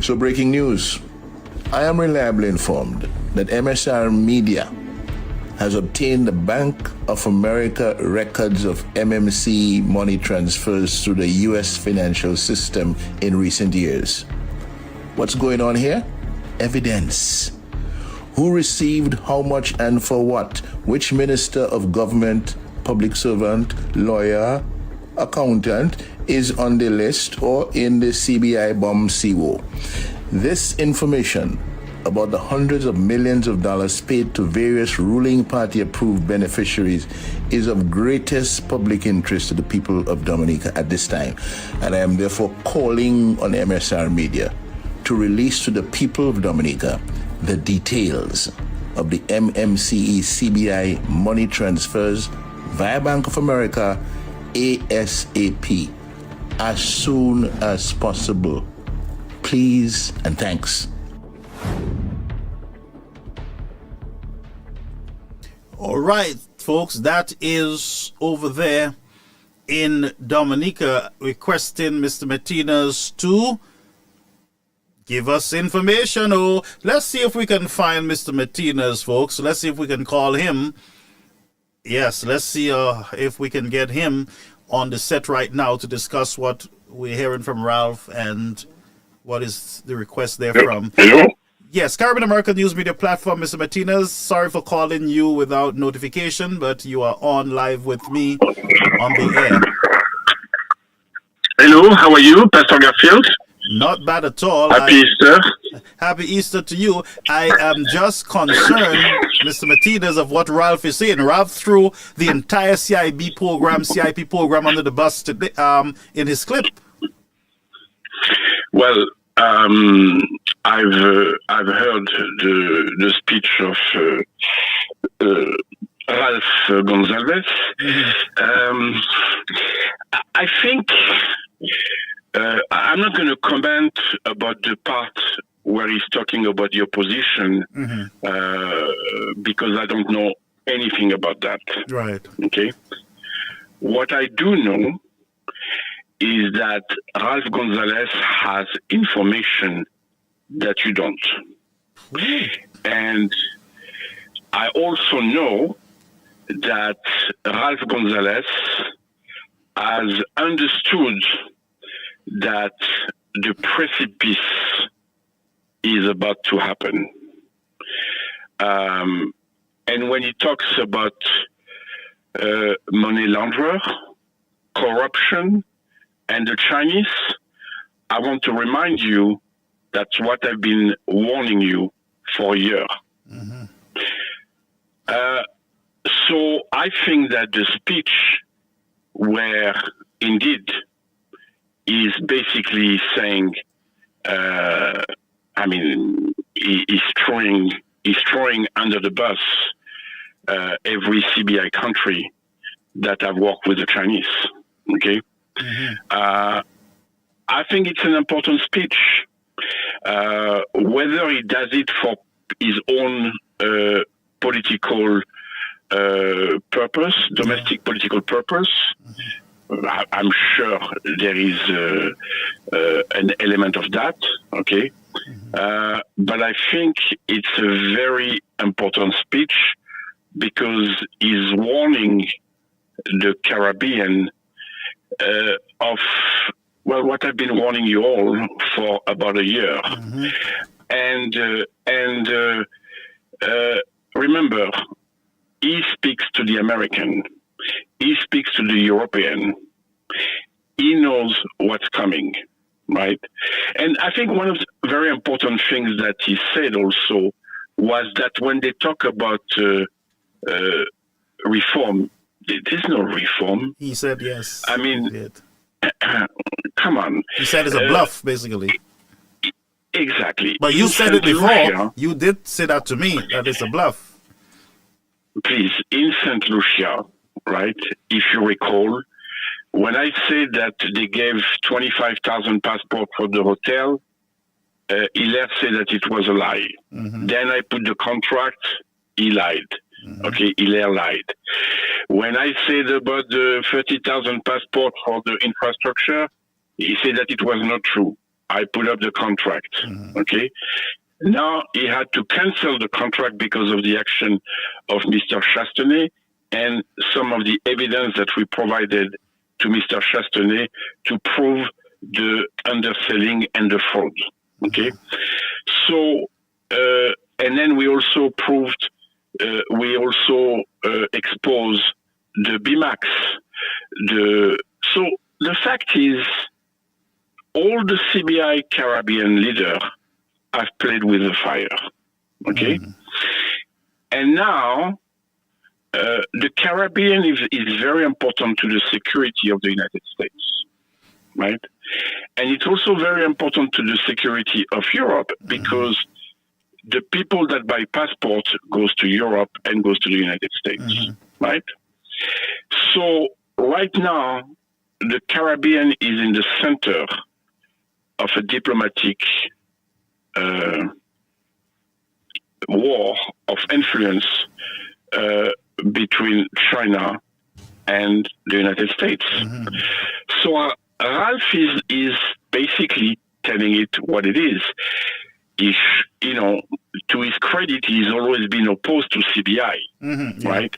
So breaking news. I am reliably informed that MSR Media has obtained the Bank of America records of MMC money transfers through the U.S. financial system in recent years. What's going on here? Evidence. Who received how much and for what? Which minister of government, public servant, lawyer, accountant is on the list or in the CBI bomb CO? This information about the hundreds of millions of dollars paid to various ruling party-approved beneficiaries is of greatest public interest to the people of Dominica at this time. And I am therefore calling on MSR Media to release to the people of Dominica the details of the MMCE CBI money transfers via Bank of America ASAP as soon as possible. Please and thanks. All right, folks. That is over there in Dominica, requesting Mr. Martinez to give us information. Oh, let's see if we can find Mr. Martinez, folks. Let's see if we can call him. Yes, let's see if we can get him on the set right now to discuss what we're hearing from Ralph and what is the request there from. Hello? Yes, Caribbean American News Media Platform, Mr. Martinez. Sorry for calling you without notification, but you are on live with me on the air. Hello, how are you, Pastor Garfield? Not bad at all. Happy Easter. Happy Easter to you. I am just concerned, Mr. Martinez, of what Ralph is saying. Ralph threw the entire CIP program under the bus today, in his clip. Well, I've heard the speech of Ralph Gonzalez. I think I'm not going to comment about the part where he's talking about the opposition because I don't know anything about that. Right. Okay. What I do know is that Ralph Gonzalez has information that you don't. And I also know that Ralph Gonzalez has understood that the precipice is about to happen. And when he talks about money launderer, corruption, and the Chinese, I want to remind you that's what I've been warning you for a year. So I think that the speech where indeed is basically saying, he's throwing under the bus every CBI country that have worked with the Chinese. Okay. I think it's an important speech. Whether he does it for his own political purpose, domestic political purpose, I'm sure there is an element of that. Okay. But I think it's a very important speech because he's warning the Caribbean of what I've been warning you all for about a year. And remember, he speaks to the American, he speaks to the European, he knows what's coming, right? And I think one of the very important things that he said also was that when they talk about reform, there's no reform. He said yes. I mean, come on. He said it's a bluff, basically. Exactly. But you said it before. You did say that to me, that it's a bluff. Please, in St. Lucia, right, if you recall, when I said that they gave 25,000 passports for the hotel, Hilaire said that it was a lie. Then I put the contract, he lied. Okay, Hilaire lied. When I said about the 30,000 passports for the infrastructure, he said that it was not true. I put up the contract. Okay. Now he had to cancel the contract because of the action of Mr. Chastenay and some of the evidence that we provided to Mr. Chastenay to prove the underselling and the fraud. Okay. So, and then we also proved, exposed the BMAX. So the fact is, all the CBI Caribbean leaders have played with the fire. Okay? And now, the Caribbean is very important to the security of the United States, right? And it's also very important to the security of Europe because the people that buy passports goes to Europe and goes to the United States, right? So right now, the Caribbean is in the center of a diplomatic war of influence between China and the United States. So Ralph is basically telling it what it is. To his credit, he's always been opposed to CBI, right?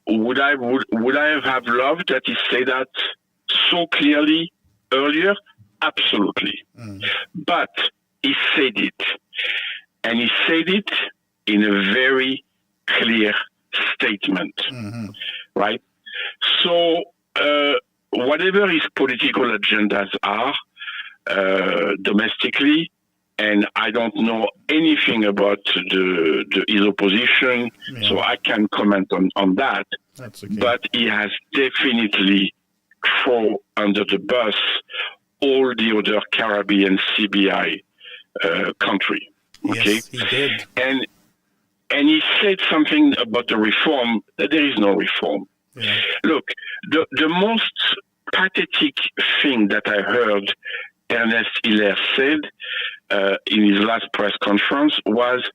Would I have loved that he said that so clearly earlier? Absolutely. But he said it, and he said it in a very clear statement, right? So whatever his political agendas are domestically, and I don't know anything about his opposition, so I can't comment on that. That's okay. But he has definitely thrown under the bus all the other Caribbean CBI country. Okay, Yes, he did. And he said something about the reform, that there is no reform. Yeah. Look, the most pathetic thing that I heard Ernest Hiller said in his last press conference was,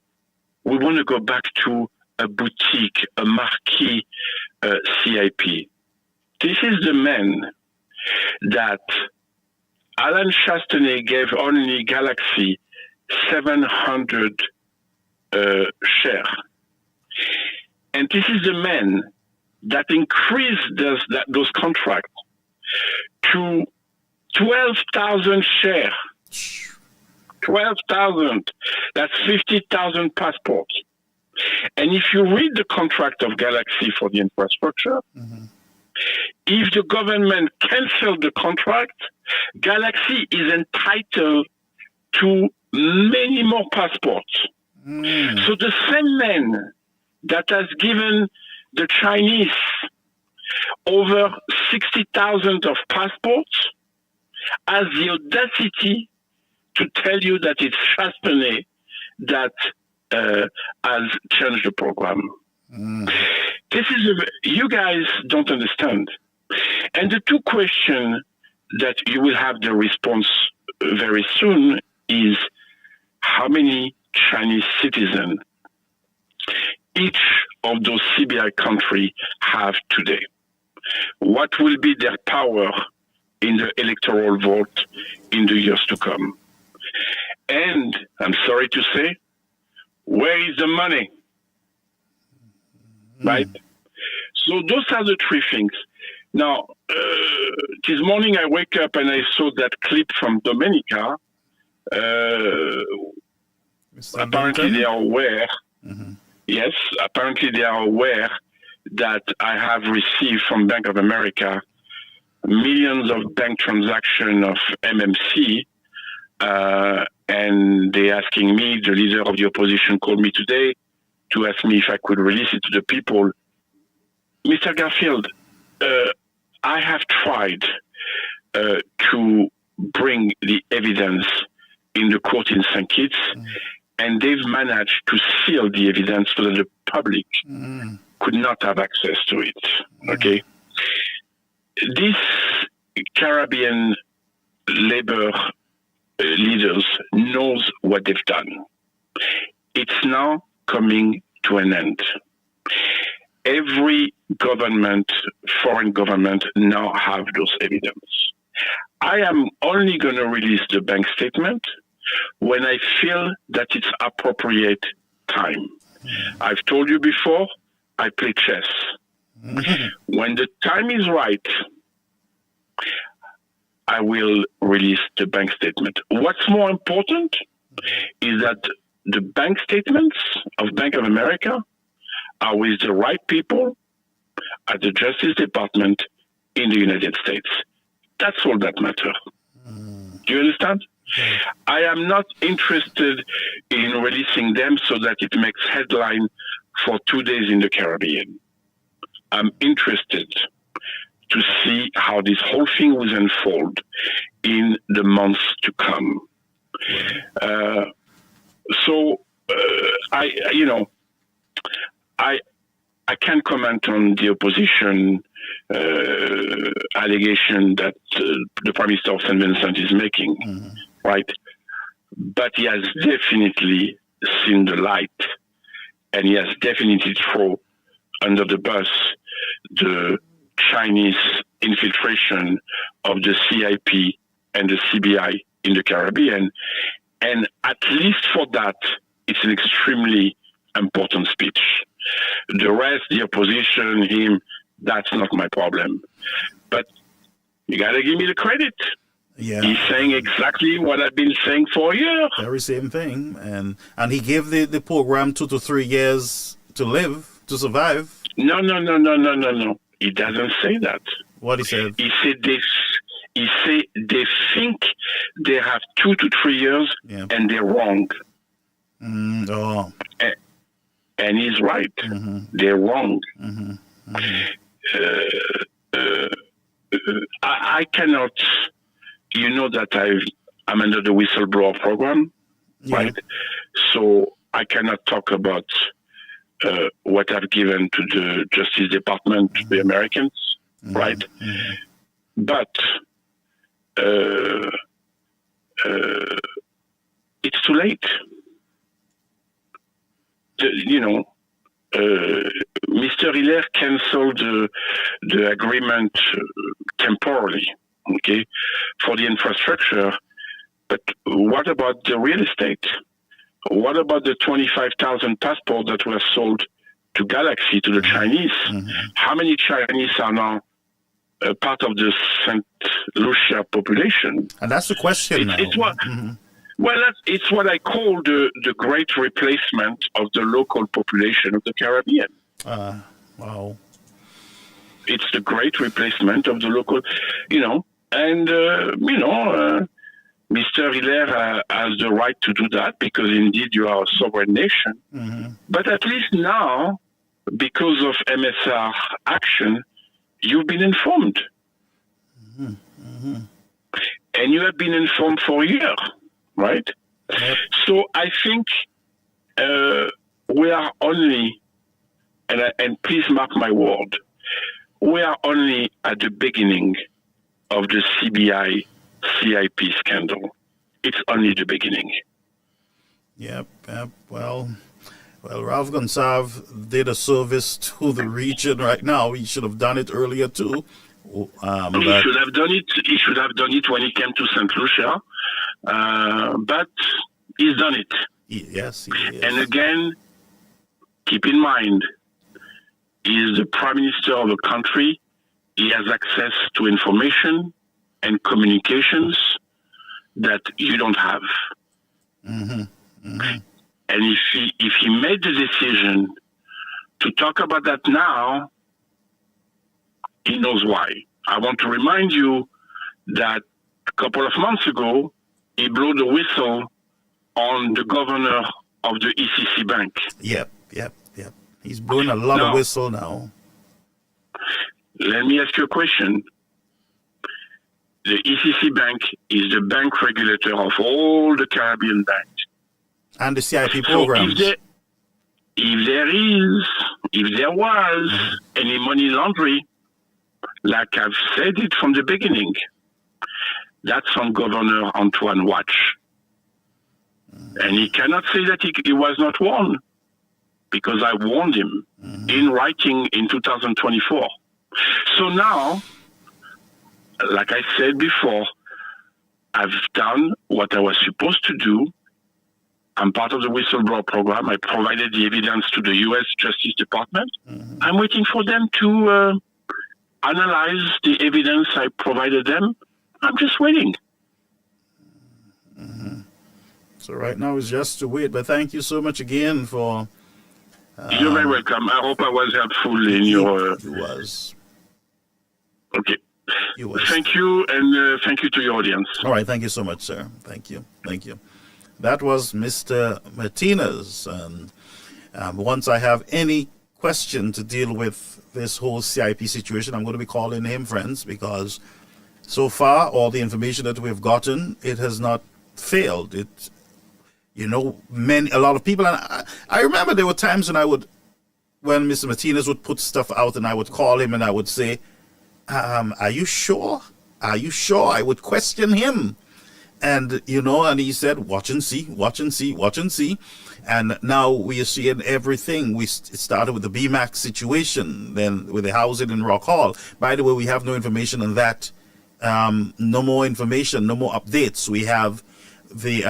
we want to go back to a boutique, a marquee CIP. This is the man that Alan Chastanet gave only Galaxy 700 share. And this is the man that increased those contracts to 12,000 share. 12,000. That's 50,000 passports. And if you read the contract of Galaxy for the infrastructure, if the government cancels the contract, Galaxy is entitled to many more passports. So the same man that has given the Chinese over 60,000 of passports has the audacity to tell you that it's Chastanet that has changed the program. This is you guys don't understand. And the two questions that you will have the response very soon is, how many Chinese citizens each of those CBI countries have today? What will be their power in the electoral vote in the years to come? And I'm sorry to say, where is the money? Right? So those are the three things. Now, this morning I wake up and I saw that clip from Dominica. Apparently they are aware. Yes, apparently they are aware that I have received from Bank of America millions of bank transactions of MMC, and they're asking me, the leader of the opposition called me today to ask me if I could release it to the people. Mr. Garfield, I have tried to bring the evidence in the court in St. Kitts, and they've managed to seal the evidence so that the public could not have access to it. Okay? These Caribbean labor leaders knows what they've done. It's now coming to an end. Every government, foreign government, now have those evidence. I am only going to release the bank statement when I feel that it's appropriate time. I've told you before, I play chess. When the time is right, I will release the bank statement. What's more important is that the bank statements of Bank of America are with the right people at the Justice Department in the United States. That's all that matters. Do you understand? I am not interested in releasing them so that it makes headline for 2 days in the Caribbean. I'm interested to see how this whole thing will unfold in the months to come. I can't comment on the opposition allegation that the Prime Minister of St. Vincent is making, right? But he has definitely seen the light, and he has definitely thrown under the bus the Chinese infiltration of the CIP and the CBI in the Caribbean. And at least for that, it's an extremely important speech. The rest, the opposition, him, that's not my problem. But you got to give me the credit. Yeah. He's saying exactly what I've been saying for a year. Very same thing. And he gave the program 2 to 3 years to live, to survive. No. He doesn't say that. What he said? He said they think they have 2 to 3 years, Yeah. and they're wrong. Oh. And he's right. Mm-hmm. They're wrong. Mm-hmm. I cannot. You know that I'm under the whistleblower program, Yeah. right? So I cannot talk about what I've given to the Justice Department, to the Americans, right? Mm-hmm. But it's too late. Mr. Hiller canceled the agreement temporarily, okay, for the infrastructure. But what about the real estate? What about the 25,000 passports that were sold to Galaxy, to the Chinese? Mm-hmm. How many Chinese are now part of the St. Lucia population? And that's the question now. It's what, well, it's what I call the great replacement of the local population of the Caribbean. Wow. It's the great replacement of the local, and, Mr. Hiller has the right to do that because indeed you are a sovereign nation. Mm-hmm. But at least now, because of MSR action, you've been informed. Mm-hmm. And you have been informed for a year, right? Yep. So I think we are only, and please mark my word, we are only at the beginning of the CBI CIP scandal. It's only the beginning. Yep. Well, Ralph Gonsalve did a service to the region right now. He should have done it earlier too. He should have done it. He should have done it when he came to St. Lucia, but he's done it. Yes, he is. And again, keep in mind, he is the Prime Minister of the country. He has access to information and communications that you don't have. Mm-hmm. Mm-hmm. And if he made the decision to talk about that now, he knows why. I want to remind you that a couple of months ago, he blew the whistle on the governor of the ECC Bank. Yep. He's blowing a lot of whistle now. Let me ask you a question. The ECC Bank is the bank regulator of all the Caribbean banks. And the CIP programs. So if there was any money laundering, like I've said it from the beginning, that's on Governor Antoine watch. And he cannot say that he was not warned, because I warned him in writing in 2024. So now, like I said before, I've done what I was supposed to do. I'm part of the whistleblower program. I provided the evidence to the U.S. Justice Department. I'm waiting for them to analyze the evidence I provided them. I'm just waiting. So right now it's just to wait. But thank you so much again for... You're very welcome. I hope I was helpful in your... You was. Okay. You was. Thank you, and thank you to your audience. All right. Thank you so much, sir. Thank you. That was Mr. Martinez. And once I have any question to deal with this whole CIP situation, I'm going to be calling him, friends, because so far all the information that we've gotten, it has not failed. A lot of people, and I remember there were times when Mr. Martinez would put stuff out and I would call him and I would say, are you sure? Are you sure? I would question him. And, you know, and he said, watch and see, watch and see, watch and see. And now we are seeing everything. It started with the BMAX situation, then with the housing in Rock Hall. By the way, we have no information on that. No more information, no more updates. We have the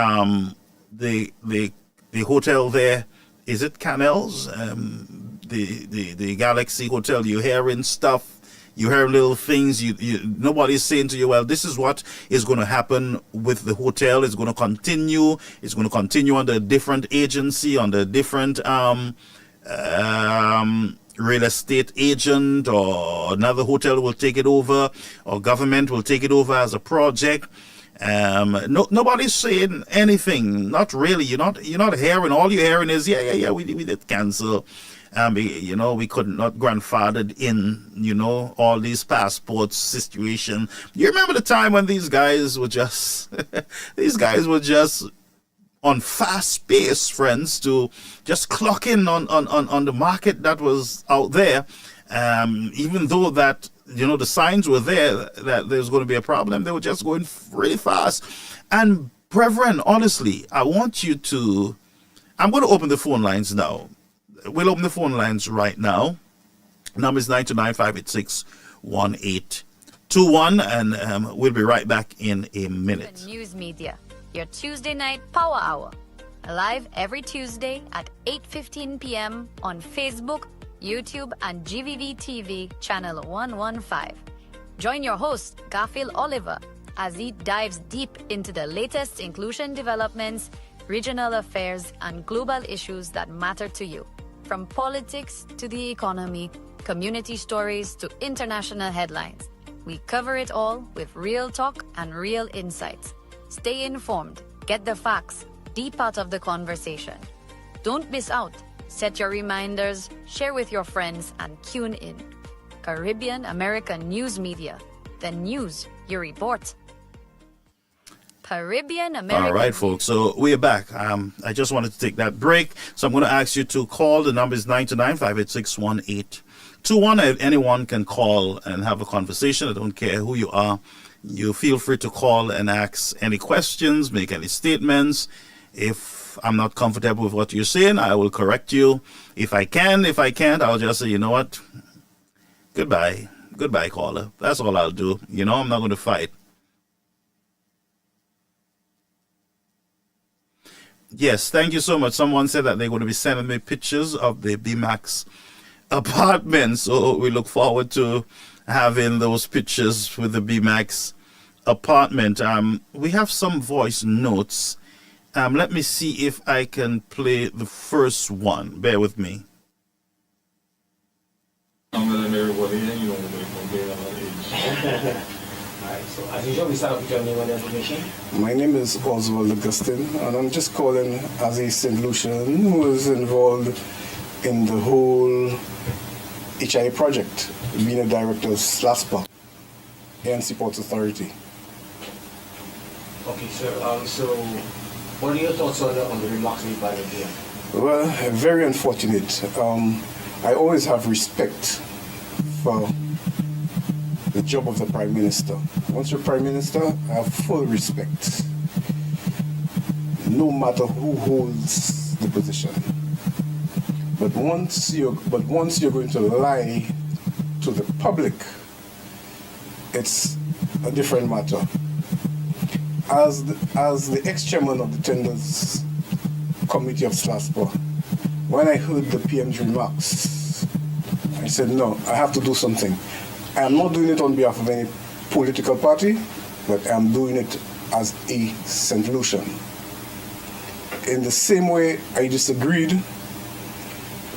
hotel there. Is it Canals? The Galaxy Hotel. You're hearing stuff. You hear little things. Nobody's saying to you, well, this is what is going to happen with the hotel. It's going to continue. It's going to continue under a different agency, under a different real estate agent, or another hotel will take it over, or government will take it over as a project. Nobody's saying anything. Not really. You're not hearing. All you're hearing is, yeah, we did cancel. You know, we could not grandfathered in, you know, all these passports situation. You remember the time when these guys were just, on fast pace, friends, to just clock in on the market that was out there. Even though that, you know, the signs were there that there's going to be a problem, they were just going really fast. And brethren, honestly, I'm going to open the phone lines now. We'll open the phone lines right now. Number is 929-586-1821, and we'll be right back in a minute. News Media, your Tuesday night power hour. Live every Tuesday at 8:15 p.m. on Facebook, YouTube, and GVV TV channel 115. Join your host, Garfield Olliver, as he dives deep into the latest inclusion developments, regional affairs, and global issues that matter to you. From politics to the economy, community stories to international headlines, we cover it all with real talk and real insights. Stay informed, get the facts, deep out of the conversation. Don't miss out. Set your reminders, share with your friends, and tune in. Caribbean American News Media, the news you report. Caribbean American. All right, folks. So we're back. I just wanted to take that break. So I'm going to ask you to call. The number is 929-586-1821. Anyone can call and have a conversation. I don't care who you are. You feel free to call and ask any questions, make any statements. If I'm not comfortable with what you're saying, I will correct you. If I can, if I can't, I'll just say, you know what? Goodbye. Goodbye, caller. That's all I'll do. You know, I'm not going to fight. Yes, thank you so much. Someone said that they're going to be sending me pictures of the BMAX apartment. So we look forward to having those pictures with the BMAX apartment. We have some voice notes. Let me see if I can play the first one. Bear with me. Alright, so as usual, we start off with your name and information. My name is Oswald Augustine, and I'm just calling as a St. Lucian who is involved in the whole HIA project, being a director of SLASPA, ANC Ports Authority. Okay, sir. So what are your thoughts on the remarks made by the PM? Well, very unfortunate. I always have respect for the job of the Prime Minister. Once you're Prime Minister, I have full respect, no matter who holds the position. But once you're going to lie to the public, it's a different matter. As the ex-chairman of the Tenders Committee of SLASPA, when I heard the PM's remarks, I said, no, I have to do something. I am not doing it on behalf of any political party, but I am doing it as a St. Lucian. In the same way, I disagreed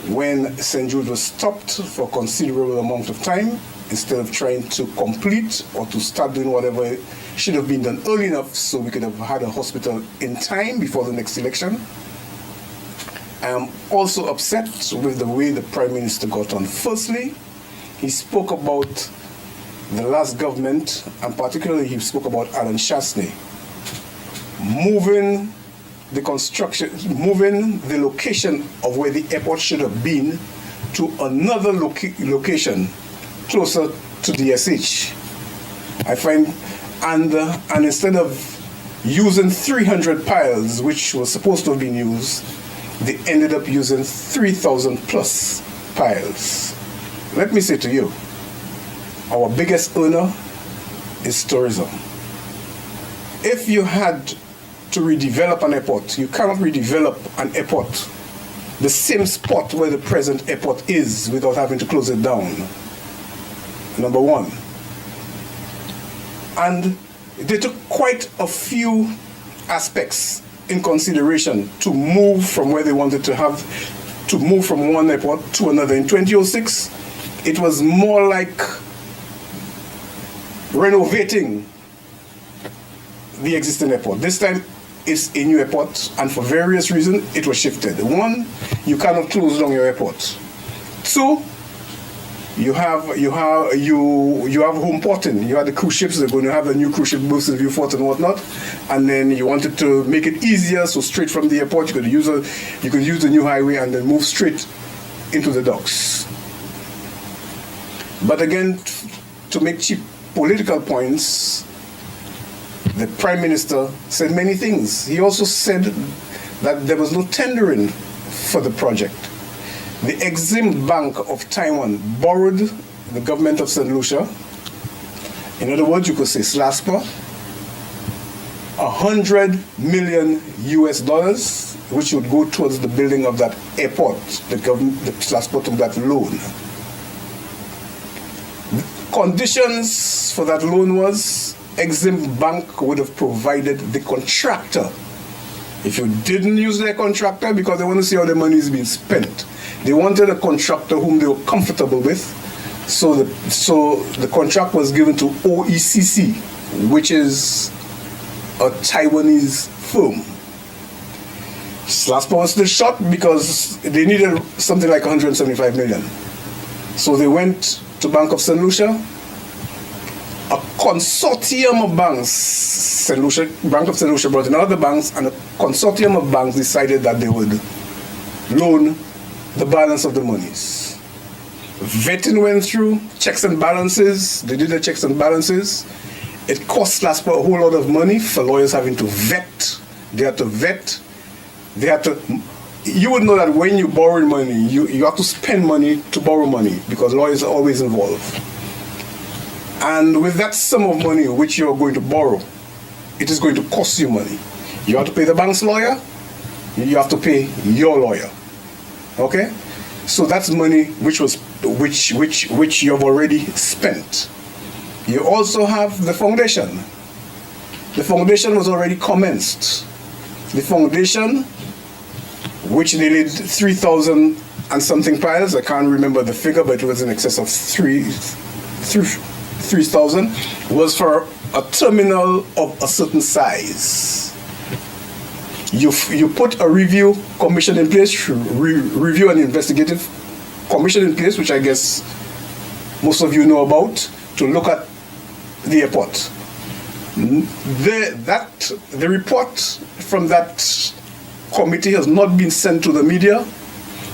when St. Jude was stopped for a considerable amount of time, instead of trying to complete or to start doing whatever should have been done early enough so we could have had a hospital in time before the next election. I am also upset with the way the Prime Minister got on. Firstly, he spoke about the last government, and particularly he spoke about Alan Chasney, moving the location of where the airport should have been to another location closer to DSH. I find, and instead of using 300 piles, which was supposed to have been used, they ended up using 3,000 plus piles. Let me say to you, our biggest earner is tourism. If you had to redevelop an airport, you cannot redevelop an airport, the same spot where the present airport is, without having to close it down. Number one. And they took quite a few aspects in consideration to move from where they wanted to move from one airport to another. In 2006, it was more like renovating the existing airport. This time it's a new airport, and for various reasons it was shifted. One, you cannot close down your airport. Two, you have home porting. You had the cruise ships. They're going to have the new cruise ship berths in Viewfort and whatnot, and then you wanted to make it easier. So straight from the airport, you could use the new highway and then move straight into the docks. But again, to make cheap political points, the Prime Minister said many things. He also said that there was no tendering for the project. The Exim Bank of Taiwan borrowed the government of St. Lucia. In other words, you could say SLASPA, $100 million US, which would go towards the building of that airport. The SLASPA took that loan. The conditions for that loan was Exim Bank would have provided the contractor. If you didn't use their contractor, because they want to see how the money is being spent, they wanted a contractor whom they were comfortable with. So the contract was given to OECC, which is a Taiwanese firm. SLASPA was still short because they needed something like 175 million. So they went to Bank of St. Lucia. A consortium of banks, Bank of St. Lucia brought in other banks, and a consortium of banks decided that they would loan the balance of the monies. Vetting went through, checks and balances. They did the checks and balances. It cost SLASPA a whole lot of money for lawyers having to vet. They had to vet. They had to. You would know that when you borrow money, you have to spend money to borrow money, because lawyers are always involved. And with that sum of money which you're going to borrow, it is going to cost you money. You have to pay the bank's lawyer, you have to pay your lawyer. Okay? So that's money which you have already spent. You also have the foundation. The foundation was already commenced. The foundation, which needed 3,000 and something piles, I can't remember the figure, but it was in excess of 3,000, was for a terminal of a certain size. You put a review commission in place, review and investigative commission in place, which I guess most of you know about, to look at the airport. The report from that committee has not been sent to the media,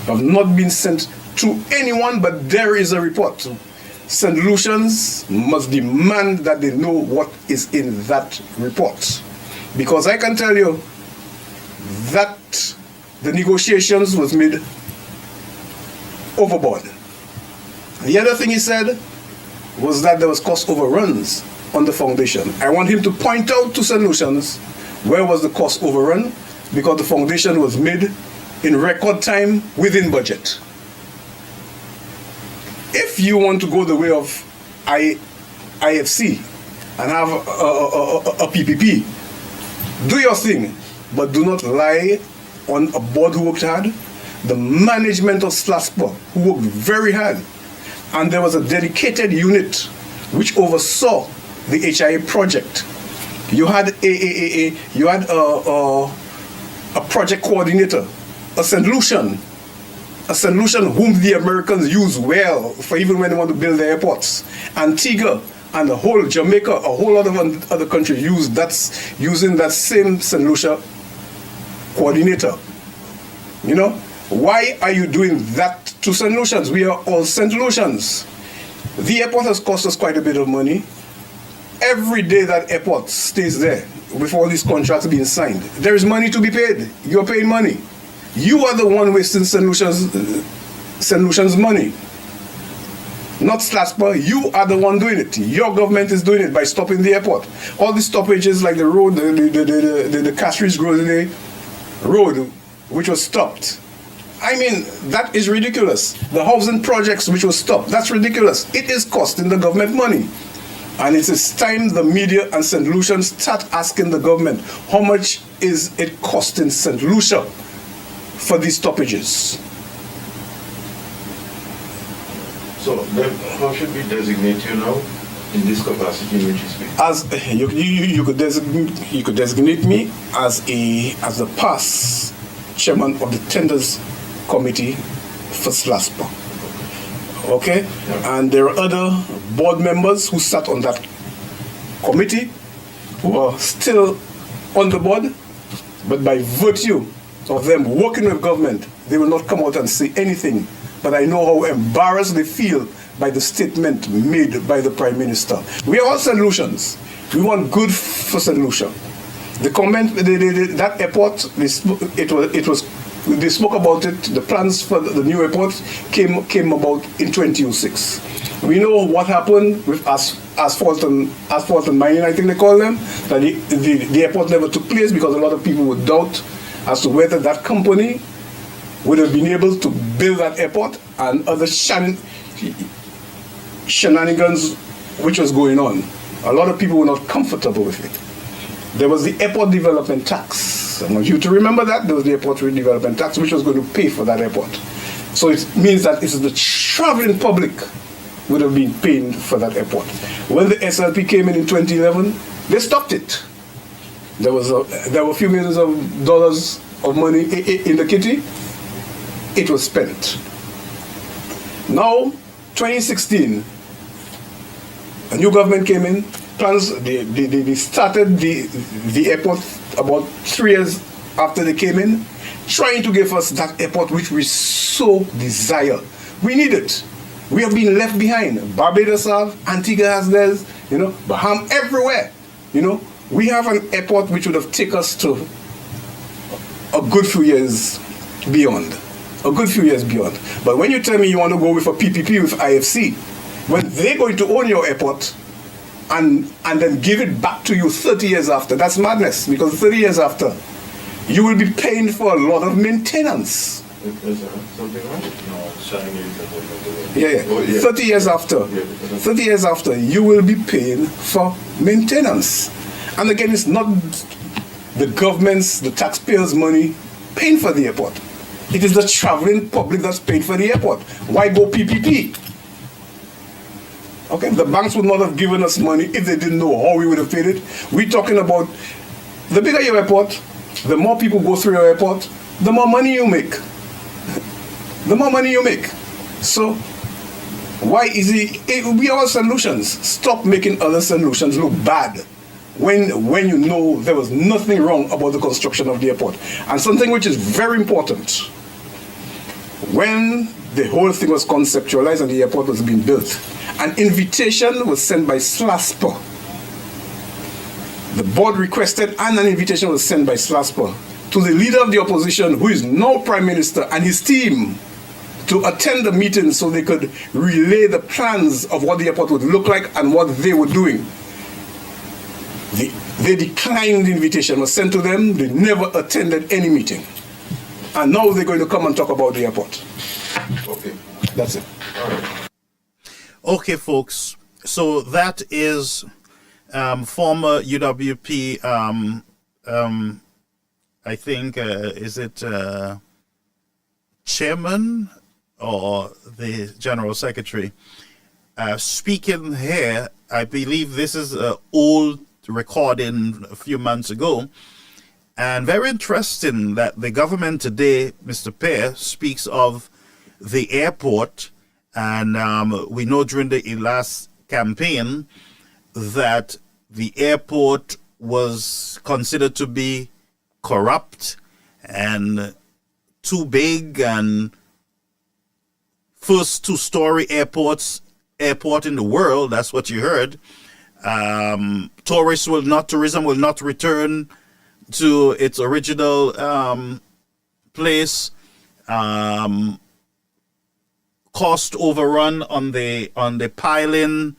have not been sent to anyone, but there is a report. St. Lucians must demand that they know what is in that report. Because I can tell you that the negotiations was made overboard. The other thing he said was that there was cost overruns on the foundation. I want him to point out to St. Lucians where was the cost overrun, because the foundation was made in record time within budget. If you want to go the way of IFC and have a PPP, do your thing, but do not lie on a board who worked hard, the management of SLASPA who worked very hard, and there was a dedicated unit which oversaw the HIA project. You had AAAA, you had a project coordinator, a St. Lucian whom the Americans use well for even when they want to build their airports. Antigua and the whole Jamaica, a whole lot of other countries using that same St. Lucia coordinator. You know, why are you doing that to St. Lucians? We are all St. Lucians. The airport has cost us quite a bit of money. Every day that airport stays there, with all these contracts being signed. There is money to be paid. You're paying money. You are the one wasting Solutions money. Not SLASPA, you are the one doing it. Your government is doing it by stopping the airport. All the stoppages like the road, the Castries Grosley road, which was stopped. I mean, that is ridiculous. The housing projects which was stopped, that's ridiculous. It is costing the government money. And it is time the media and St. Lucia start asking the government, how much is it costing St. Lucia for these stoppages? So then how should we designate you now in this capacity in which you speak? As you could designate me as the past chairman of the tenders committee for SLASPA. Okay? Yeah. And there are other board members who sat on that committee who are still on the board, but by virtue of them working with government, they will not come out and say anything. But I know how embarrassed they feel by the statement made by the Prime Minister. We are all St. Lucians. We want good for St. Lucia. The comment, that airport, they spoke about it. The plans for the new airport came about in 2006. We know what happened with asphalt and mining, I think they call them. That the airport never took place because a lot of people would doubt as to whether that company would have been able to build that airport and other shenanigans which was going on. A lot of people were not comfortable with it. There was the airport development tax. I want you to remember that. There was the airport development tax which was going to pay for that airport. So it means that it's the traveling public would have been paying for that airport. When the SLP came in 2011, they stopped it. There were a few millions of dollars of money in the kitty. It was spent. Now, 2016, a new government came in. Plans, they started the airport about 3 years after they came in, trying to give us that airport which we so desire. We need it. We have been left behind. Barbados have, Antigua has theirs, Bahamas, everywhere. We have an airport which would have taken us to a good few years beyond. A good few years beyond. But when you tell me you want to go with a PPP with IFC, when they're going to own your airport and then give it back to you 30 years after, that's madness. Because 30 years after, you will be paying for a lot of maintenance. Is there something wrong? No, yeah. 30 years after. 30 years after, you will be paying for maintenance. And again, it's not the government's, the taxpayers' money paying for the airport. It is the traveling public that's paying for the airport. Why go PPP? Okay, the banks would not have given us money if they didn't know how we would have paid it. We're talking about the bigger your airport, the more people go through your airport, the more money you make. The more money you make. So, why is it? We are solutions. Stop making other solutions look bad when you know there was nothing wrong about the construction of the airport. And something which is very important, when the whole thing was conceptualized and the airport was being built, an invitation was sent by SLASPA. The board requested and an invitation was sent by SLASPA to the leader of the opposition, who is now Prime Minister, and his team to attend the meeting so they could relay the plans of what the airport would look like and what they were doing. They declined the invitation, was sent to them. They never attended any meeting. And now they're going to come and talk about the airport. Okay. That's it. All right. Okay, folks. So that is former UWP, I think, is it chairman or the general secretary, speaking here. I believe this is an old recording a few months ago, and very interesting that the government today, Mr. Pear, speaks of the airport, and we know during the last campaign that the airport was considered to be corrupt and too big, and first two-story airport in the world, that's what you heard. Tourism will not return to its original place. Cost overrun on the piling,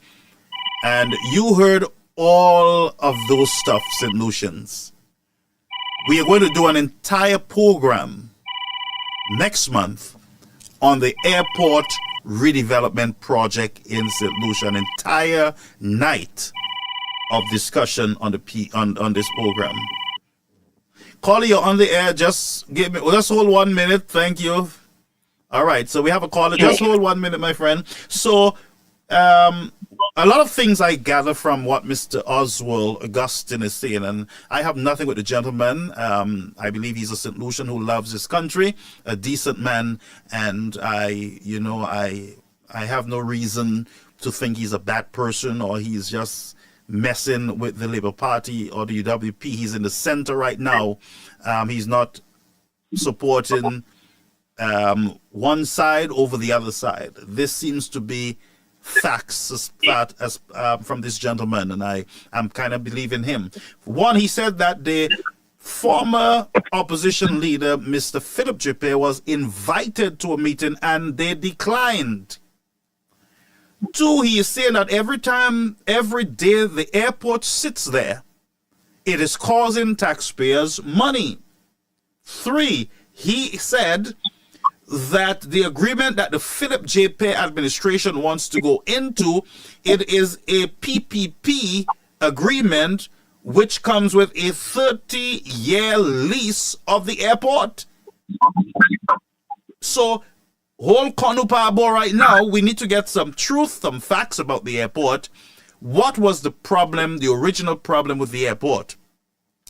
and you heard all of those stuff, St. Lucians. We are going to do an entire program next month on the airport redevelopment project in St. Lucia. An entire night of discussion on this program. Caller, you're on the air. Just hold 1 minute. Thank you. All right, so we have a caller. Just hold 1 minute, my friend. So, a lot of things I gather from what Mr. Oswald Augustine is saying, and I have nothing with the gentleman. I believe he's a St. Lucian who loves his country, a decent man, and I have no reason to think he's a bad person or he's just messing with the Labour Party or the UWP. He's in the center right now. He's not supporting one side over the other side. This seems to be facts as from this gentleman, and I'm kind of believing him. One, he said that the former opposition leader, Mr. Philip J. was invited to a meeting and they declined. Two, he is saying that every day the airport sits there, it is causing taxpayers money. Three, he said that the agreement that the Philip J. administration wants to go into, it is a PPP agreement which comes with a 30-year lease of the airport. So, whole Konupabo right now, we need to get some truth, some facts about the airport. What was the problem, the original problem with the airport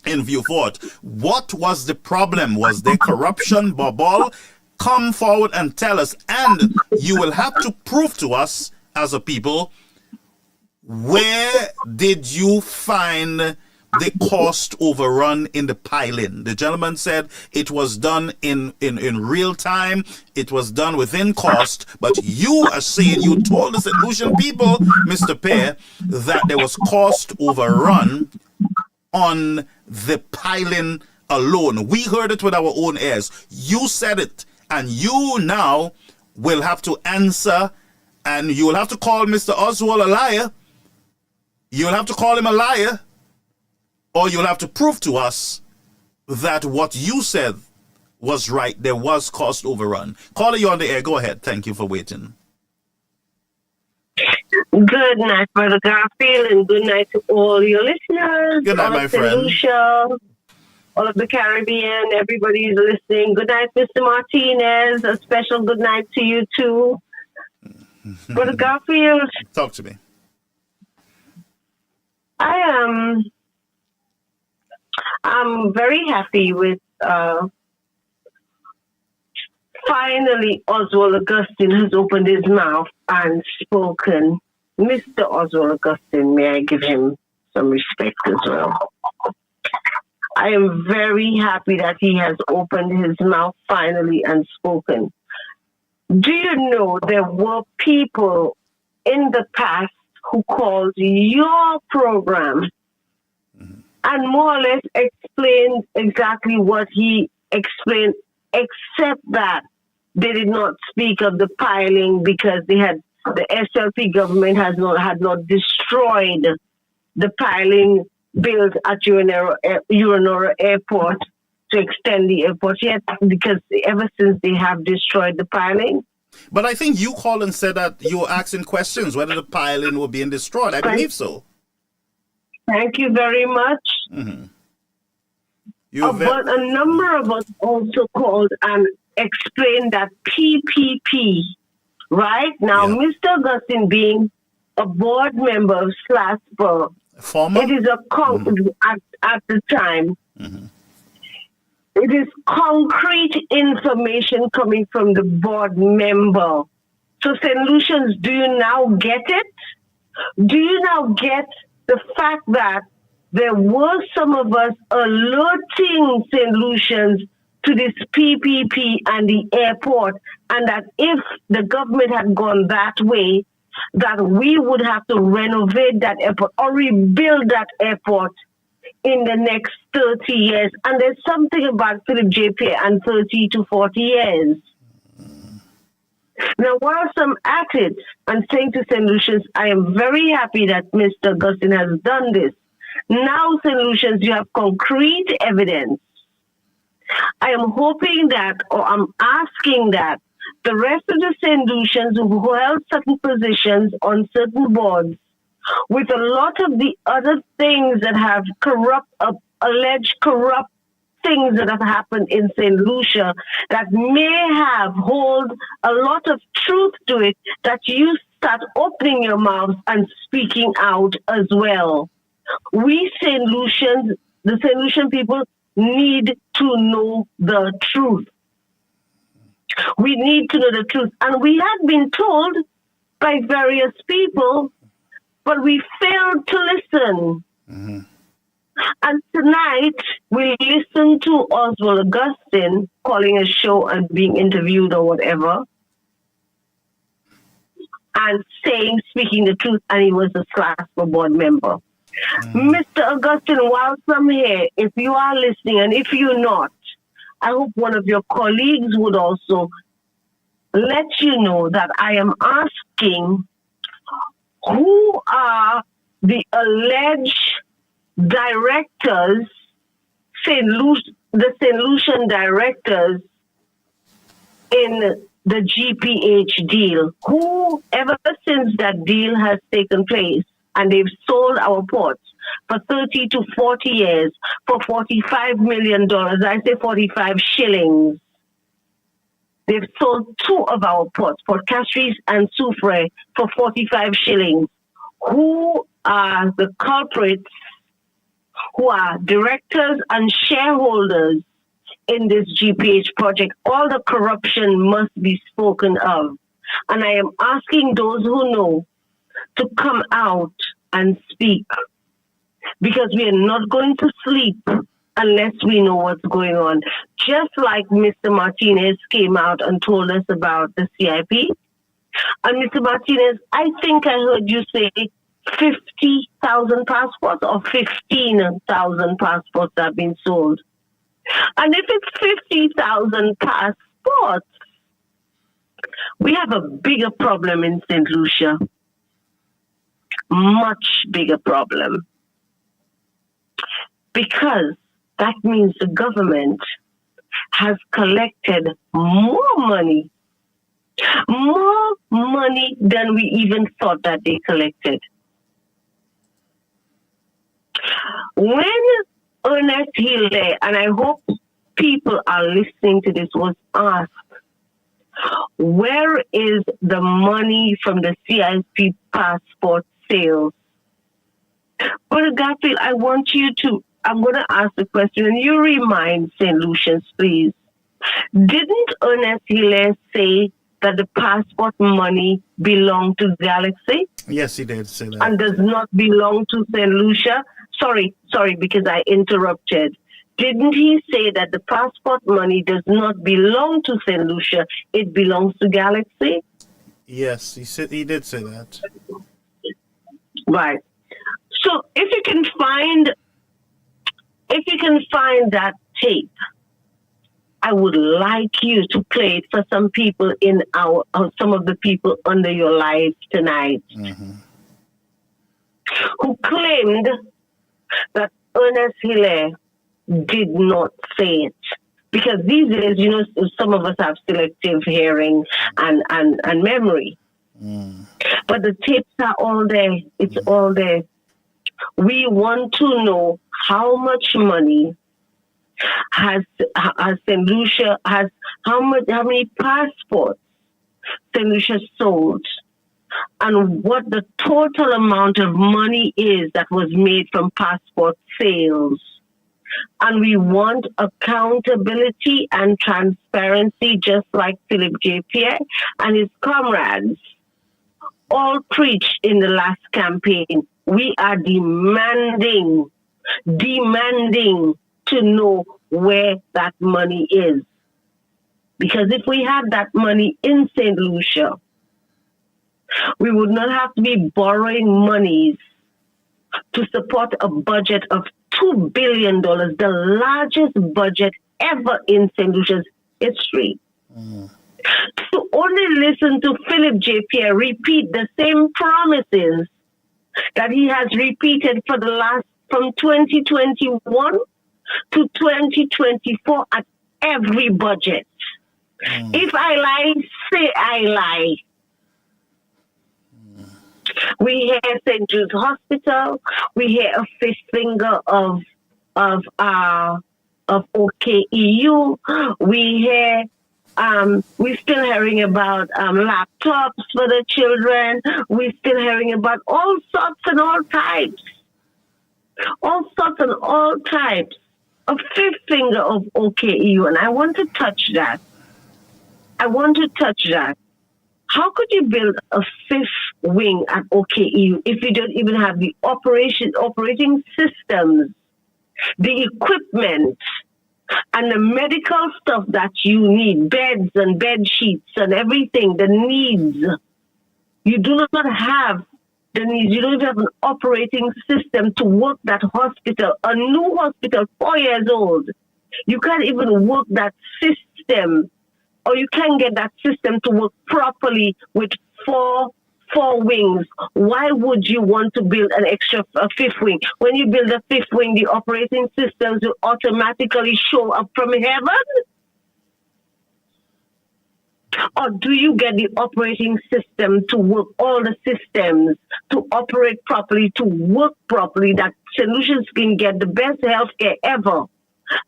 in Vieux Fort? What was the problem? Was there corruption, bubble? Come forward and tell us, and you will have to prove to us as a people, where did you find the cost overrun in the piling? The gentleman said it was done in real time, it was done within cost, but you are saying, you told the St. Lucian people, Mr. Pear, that there was cost overrun on the piling alone. We heard it with our own ears. You said it. And you now will have to answer, and you will have to call Mr. Oswald a liar. You'll have to call him a liar, or you'll have to prove to us that what you said was right. There was cost overrun. Caller, you on the air. Go ahead. Thank you for waiting. Good night, Brother Garfield, and good night to all your listeners. Good night, my friend. Lucia, all of the Caribbean, everybody's listening. Good night, Mr. Martinez. A special good night to you too. Brother Garfield. Talk to me. I'm very happy with finally Oswald Augustine has opened his mouth and spoken. Mr. Oswald Augustine, may I give him some respect as well? I am very happy that he has opened his mouth finally and spoken. Do you know there were people in the past who called your program and more or less explained exactly what he explained, except that they did not speak of the piling because they had the SLP government had not destroyed the piling built at Uranora Airport to extend the airport yet, because ever since they have destroyed the piling. But I think you called and said that you were asking questions whether the piling were being destroyed. I believe so. Thank you very much. Mm-hmm. But a number of us also called and explained that PPP, right? Now, Mr. Augustine being a board member of SLASPA, it is at the time. Mm-hmm. It is concrete information coming from the board member. So, St. Lucians, do you now get it? Do you now get the fact that there were some of us alerting St. Lucians to this PPP and the airport, and that if the government had gone that way, that we would have to renovate that airport or rebuild that airport in the next 30 years. And there's something about Philip J. Pierre and 30 to 40 years. Now, whilst I'm at it and saying to St. Lucians, I am very happy that Mr. Augustine has done this. Now, St. Lucians, you have concrete evidence. I am hoping that, or I'm asking that, the rest of the St. Lucians who held certain positions on certain boards, with a lot of the other things that have alleged corrupt things that have happened in St. Lucia that may hold a lot of truth to it, that you start opening your mouths and speaking out as well. We St. Lucians, the St. Lucian people, need to know the truth. We need to know the truth. And we had been told by various people, but we failed to listen. Mm-hmm. And tonight, we listened to Oswald Augustine calling a show and being interviewed or whatever, and speaking the truth, and he was a SLASPO board member. Mr. Augustine, whilst I'm here, if you are listening, and if you're not, I hope one of your colleagues would also let you know that I am asking who are the alleged directors, the St. Lucian directors in the GPH deal, who ever since that deal has taken place, and they've sold our ports for 30 to 40 years for $45 million. I say 45 shillings. They've sold 2 of our ports, Port Castries and Soufrière, for 45 shillings. Who are the culprits, who are directors and shareholders in this GPH project? All the corruption must be spoken of. And I am asking those who know to come out and speak, because we are not going to sleep unless we know what's going on. Just like Mr. Martinez came out and told us about the CIP. And Mr. Martinez, I think I heard you say 50,000 passports or 15,000 passports have been sold. And if it's 50,000 passports, we have a bigger problem in St. Lucia. Much bigger problem. Because that means the government has collected more money than we even thought that they collected. When Ernest Hilaire, and I hope people are listening to this, was asked, where is the money from the CIP passport sales? But Garfield, I'm going to ask the question, and you remind St. Lucians, please. Didn't Ernest Hilaire say that the passport money belonged to Galaxy? Yes, he did say that. And does not belong to St. Lucia? Sorry, because I interrupted. Didn't he say that the passport money does not belong to St. Lucia, it belongs to Galaxy? Yes, he did say that. Right. So if you can find that tape, I would like you to play it for some people some of the people under your life tonight, who claimed that Ernest Hilaire did not say it. Because these days, some of us have selective hearing and memory. But the tapes are all there. It's all there. We want to know how much money has St. Lucia, how many passports St. Lucia sold, and what the total amount of money is that was made from passport sales. And we want accountability and transparency, just like Philip J. Pierre and his comrades all preached in the last campaign. We are demanding to know where that money is. Because if we had that money in St. Lucia, We would not have to be borrowing monies to support a budget of $2 billion, the largest budget ever in St. Lucia's history. To only listen to Philip J. Pierre repeat the same promises that he has repeated for from 2021 to 2024 at every budget. If I lie, say I lie. We hear St. Jude's Hospital. We hear a fifth finger of OKEU. We hear we're still hearing about laptops for the children. We're still hearing about all sorts and all types. All sorts and all types. A fifth finger of OKEU. And I want to touch that. How could you build a fifth wing at OKEU if you don't even have the operating systems, the equipment, and the medical stuff that you need, beds and bed sheets and everything, the needs? You do not have the needs. You don't have an operating system to work that hospital, a new hospital, 4 years old. You can't even work that system, or you can't get that system to work properly with four wings. Why would you want to build a fifth wing? When you build a fifth wing, the operating systems will automatically show up from heaven? Or do you get the operating system to work, all the systems to operate properly, to work properly, that solutions can get the best healthcare ever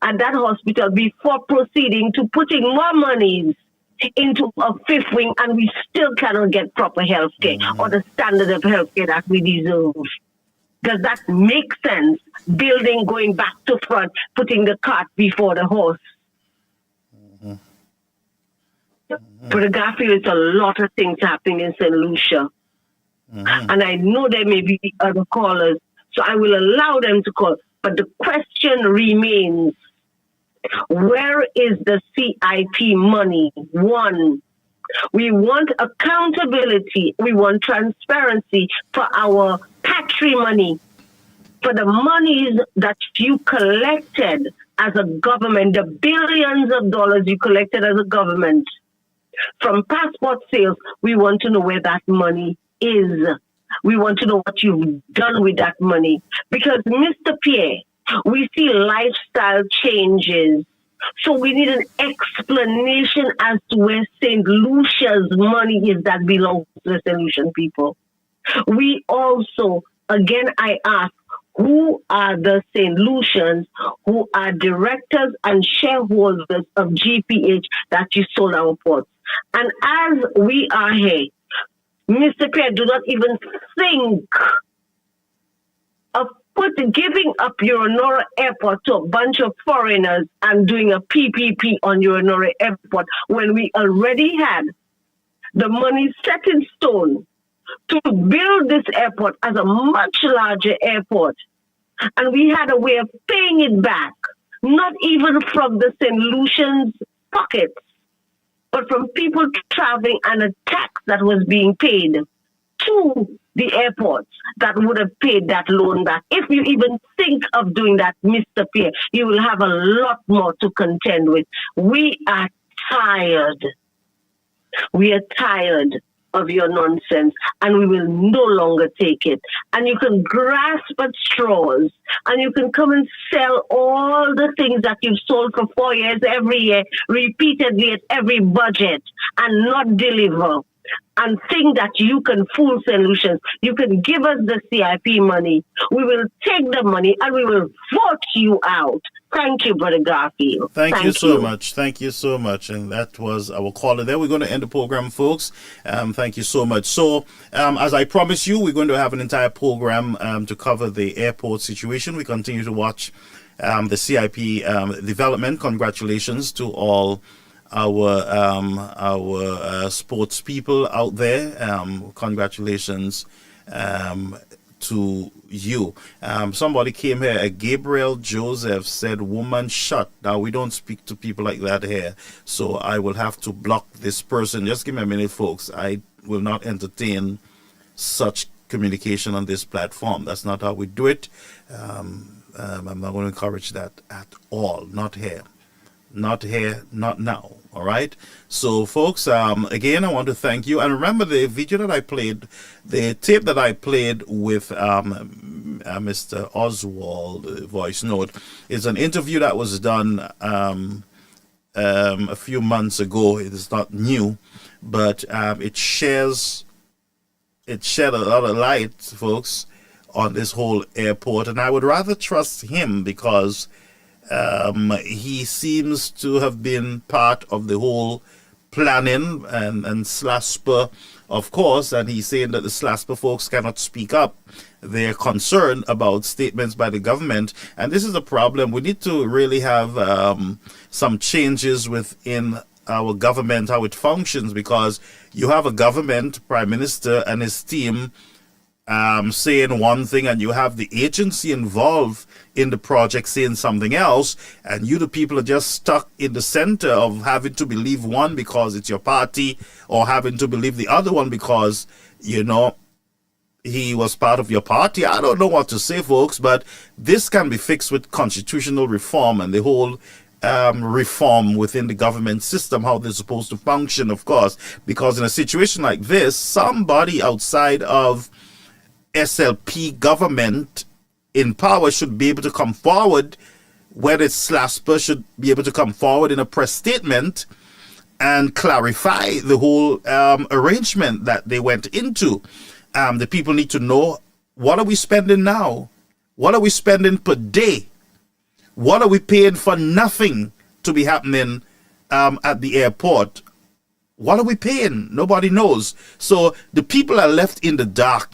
at that hospital before proceeding to putting more monies into a fifth wing, and we still cannot get proper healthcare or the standard of healthcare that we deserve? Does that make sense? Building going back to front, putting the cart before the horse. For the Garfield, it's a lot of things happening in St. Lucia. And I know there may be other callers, so I will allow them to call. But the question remains, where is the CIP money? One, we want accountability. We want transparency for our patrimony, for the monies that you collected as a government, the billions of dollars you collected as a government from passport sales. We want to know where that money is. We want to know what you've done with that money. Because, Mr. Pierre, we see lifestyle changes. So we need an explanation as to where St. Lucia's money is that belongs to the St. Lucian people. We also, again, I ask, who are the St. Lucians who are directors and shareholders of GPH that you sold our ports? And as we are here, Mr. Pierre, do not even think of giving up Euronora Airport to a bunch of foreigners and doing a PPP on Euronora Airport when we already had the money set in stone to build this airport as a much larger airport. And we had a way of paying it back, not even from the St. Lucians' pockets, but from people traveling and a tax that was being paid to the airports that would have paid that loan back. If you even think of doing that, Mr. Pierre, you will have a lot more to contend with. We are tired. We are tired of your nonsense, and we will no longer take it. And you can grasp at straws, and you can come and sell all the things that you've sold for 4 years, every year, repeatedly at every budget, and not deliver, and think that you can fool solutions. You can give us the CIP money. We will take the money, and we will vote you out. Thank you, Brother Garfield. Thank you so much. Thank you so much. And that was our caller there. We're going to end the program, folks. Thank you so much. So, as I promised you, we're going to have an entire program to cover the airport situation. We continue to watch the CIP development. Congratulations to all our sports people out there. Congratulations to you. Somebody came here, Gabriel Joseph said, woman shut. Now, we don't speak to people like that here, so I will have to block this person. Just give me a minute, folks. I will not entertain such communication on this platform. That's not how we do it. I'm not going to encourage that at all. Not here. Not here, not now. All right. So, folks, again, I want to thank you. And remember the video that I played, the tape that I played with Mr. Oswald, voice note, is an interview that was done a few months ago. It is not new, but it shed a lot of light, folks, on this whole airport. And I would rather trust him because he seems to have been part of the whole planning and SLASPA, of course, and he's saying that the SLASPA folks cannot speak up. They're concerned about statements by the government, and this is a problem. We need to really have some changes within our government, how it functions, because you have a government, Prime Minister and his team saying one thing, and you have the agency involved in the project saying something else, and you, the people, are just stuck in the center of having to believe one because it's your party, or having to believe the other one because, you know, he was part of your party. I don't know what to say, folks, but this can be fixed with constitutional reform and the whole reform within the government system, how they're supposed to function, of course, because in a situation like this, somebody outside of SLP government in power should be able to come forward, whether it's SLASPA should be able to come forward in a press statement and clarify the whole arrangement that they went into. The people need to know, what are we spending now? What are we spending per day? What are we paying for nothing to be happening at the airport? What are we paying? Nobody knows. So the people are left in the dark.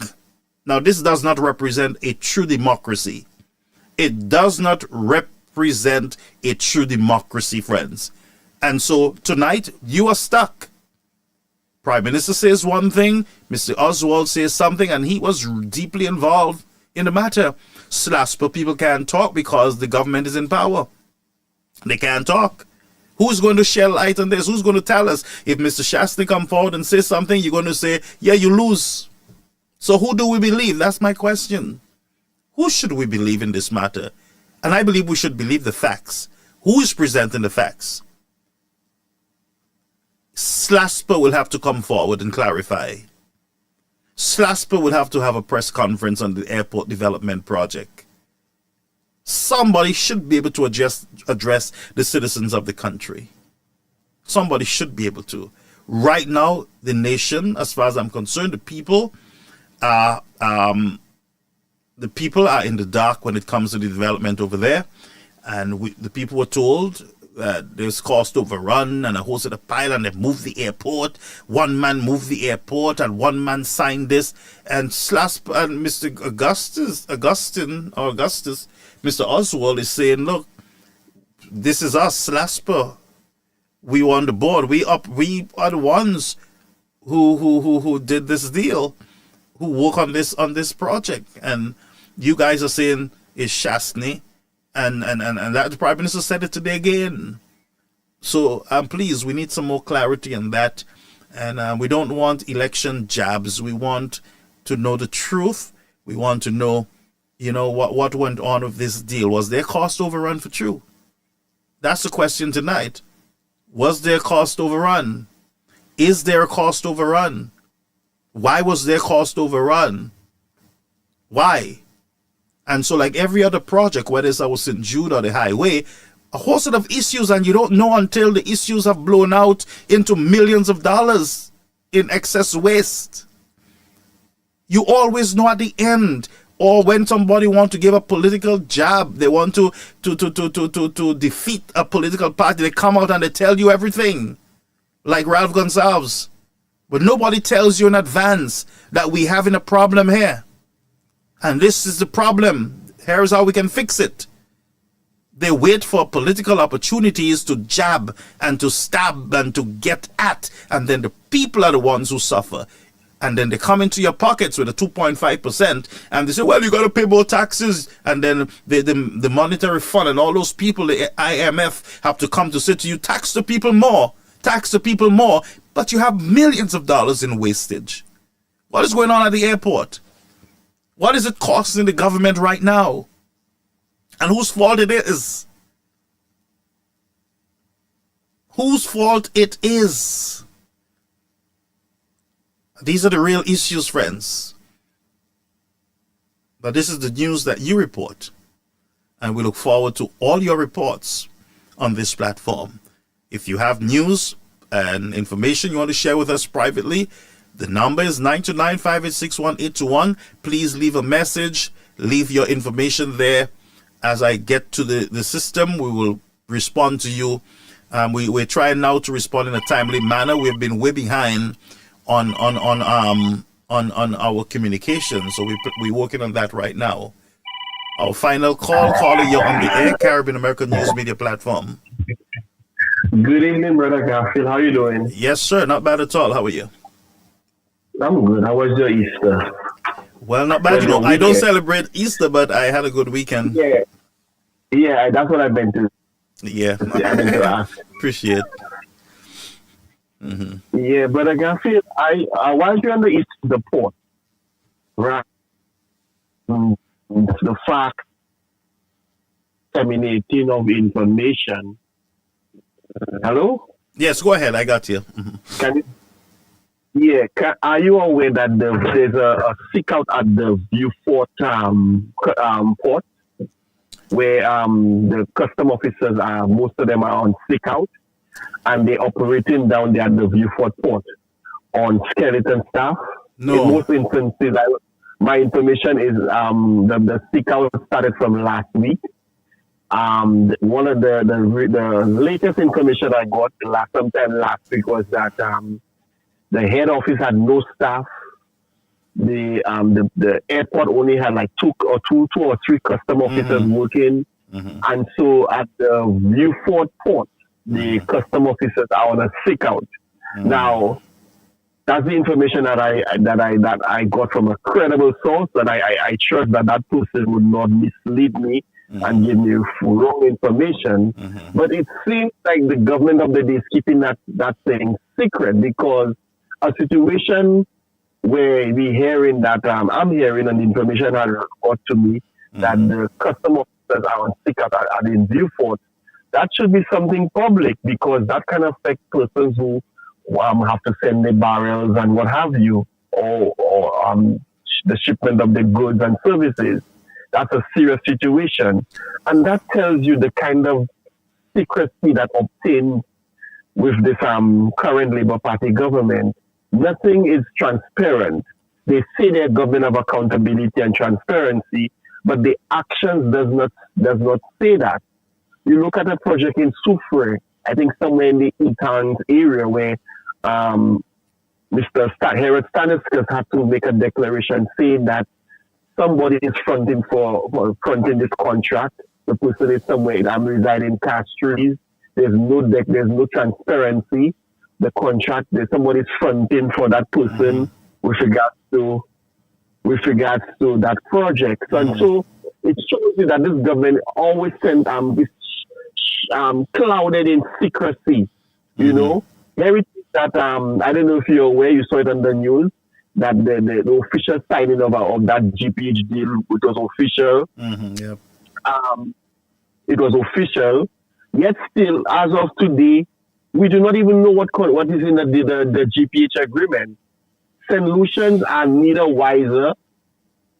Now, this does not represent a true democracy. It does not represent a true democracy, friends. And so tonight, you are stuck. Prime Minister says one thing, Mr. Oswald says something, and he was deeply involved in the matter. SLASPA people can't talk because the government is in power. They can't talk. Who's going to shed light on this? Who's going to tell us? If Mr. Shastny come forward and say something, you're going to say, yeah, you lose. So who do we believe? That's my question. Who should we believe in this matter? And I believe we should believe the facts. Who is presenting the facts? SLASPA will have to come forward and clarify. SLASPA will have to have a press conference on the airport development project. Somebody should be able to address the citizens of the country. Somebody should be able to. Right now, the nation, as far as I'm concerned, the people are in the dark when it comes to the development over there. And the people were told that there's cost overrun and a whole set of pile, and they moved the airport. One man moved the airport and one man signed this. And SLASPA and Mr. Augustus, Mr. Oswald is saying, look, this is us, SLASPA. We were on the board. We are the ones who did this deal, who work on this project. And you guys are saying it's Shastny. And that the Prime Minister said it today again. So please, we need some more clarity on that. And we don't want election jabs. We want to know the truth. We want to know, what went on with this deal. Was there cost overrun for true? That's the question tonight. Was there cost overrun? Is there a cost overrun? Why was there cost overrun? Why? And so, like every other project, whether it's our St. Jude or the highway, a whole set of issues, and you don't know until the issues have blown out into millions of dollars in excess waste. You always know at the end, or when somebody wants to give a political jab, they want to defeat a political party, they come out and they tell you everything, like Ralph Gonsalves. But nobody tells you in advance that we're having a problem here. And this is the problem. Here's how we can fix it. They wait for political opportunities to jab and to stab and to get at. And then the people are the ones who suffer. And then they come into your pockets with a 2.5%, and they say, well, you got to pay more taxes. And then the monetary fund and all those people, the IMF, have to come to say to you, tax the people more, but you have millions of dollars in wastage. What is going on at the airport? What is it costing the government right now? And whose fault it is? Whose fault it is? These are the real issues, friends. But this is the news that you report. And we look forward to all your reports on this platform. If you have news and information you want to share with us privately, the number is 929-586-1821. Please leave a message. Leave your information there. As I get to the system, we will respond to you. We're trying now to respond in a timely manner. We've been way behind on our communication, so we're working on that right now. Our final caller, you're on the air, Caribbean American News Media Platform. Good evening, Brother Garfield. How are you doing? Yes, sir. Not bad at all. How are you? I'm good. How was your Easter? Well, not bad. You know, I don't celebrate Easter, but I had a good weekend. Yeah, that's what I meant to. Yeah, I meant to ask. Appreciate. Mm-hmm. Yeah, but Garfield, while you're on the port, right? The fact disseminating of information. Hello? Yes, go ahead. I got you. Mm-hmm. Are you aware that there's a seek out at the Beaufort port, where the custom officers most of them are on seek out, and they're operating down there at the Beaufort port on skeleton staff? No. In most instances, my information is the seek out started from last week. One of the latest information I got sometime last week was that the head office had no staff. The airport only had like two or three custom officers working, and so at the Beaufort port, the custom officers are on a seek out. Now, that's the information that I got from a credible source, and I trust that person would not mislead me and give me wrong information. But it seems like the government of the day is keeping that thing secret, because a situation where we're hearing that I'm hearing, and the information has got to me that the custom officers are on sick at in Beaufort, that should be something public, because that can affect persons who have to send their barrels and what have you, or the shipment of the goods and services. That's a serious situation. And that tells you the kind of secrecy that obtained with this current Labour Party government. Nothing is transparent. They say they're government of accountability and transparency, but the actions does not say that. You look at a project in Soufrière, I think somewhere in the Eton area, where Mr. Harold Staniskas had to make a declaration saying that somebody is fronting this contract. The person is somewhere residing in Castries. There's no transparency. The contract, somebody's fronting for that person with regards to that project. And so it shows you that this government always sent clouded in secrecy. You know, everything that I don't know if you're aware, you saw it on the news, that the official signing of that GPH deal, it was official. It was official. Yet still, as of today, we do not even know what is in the GPH agreement. St. Lucians are neither wiser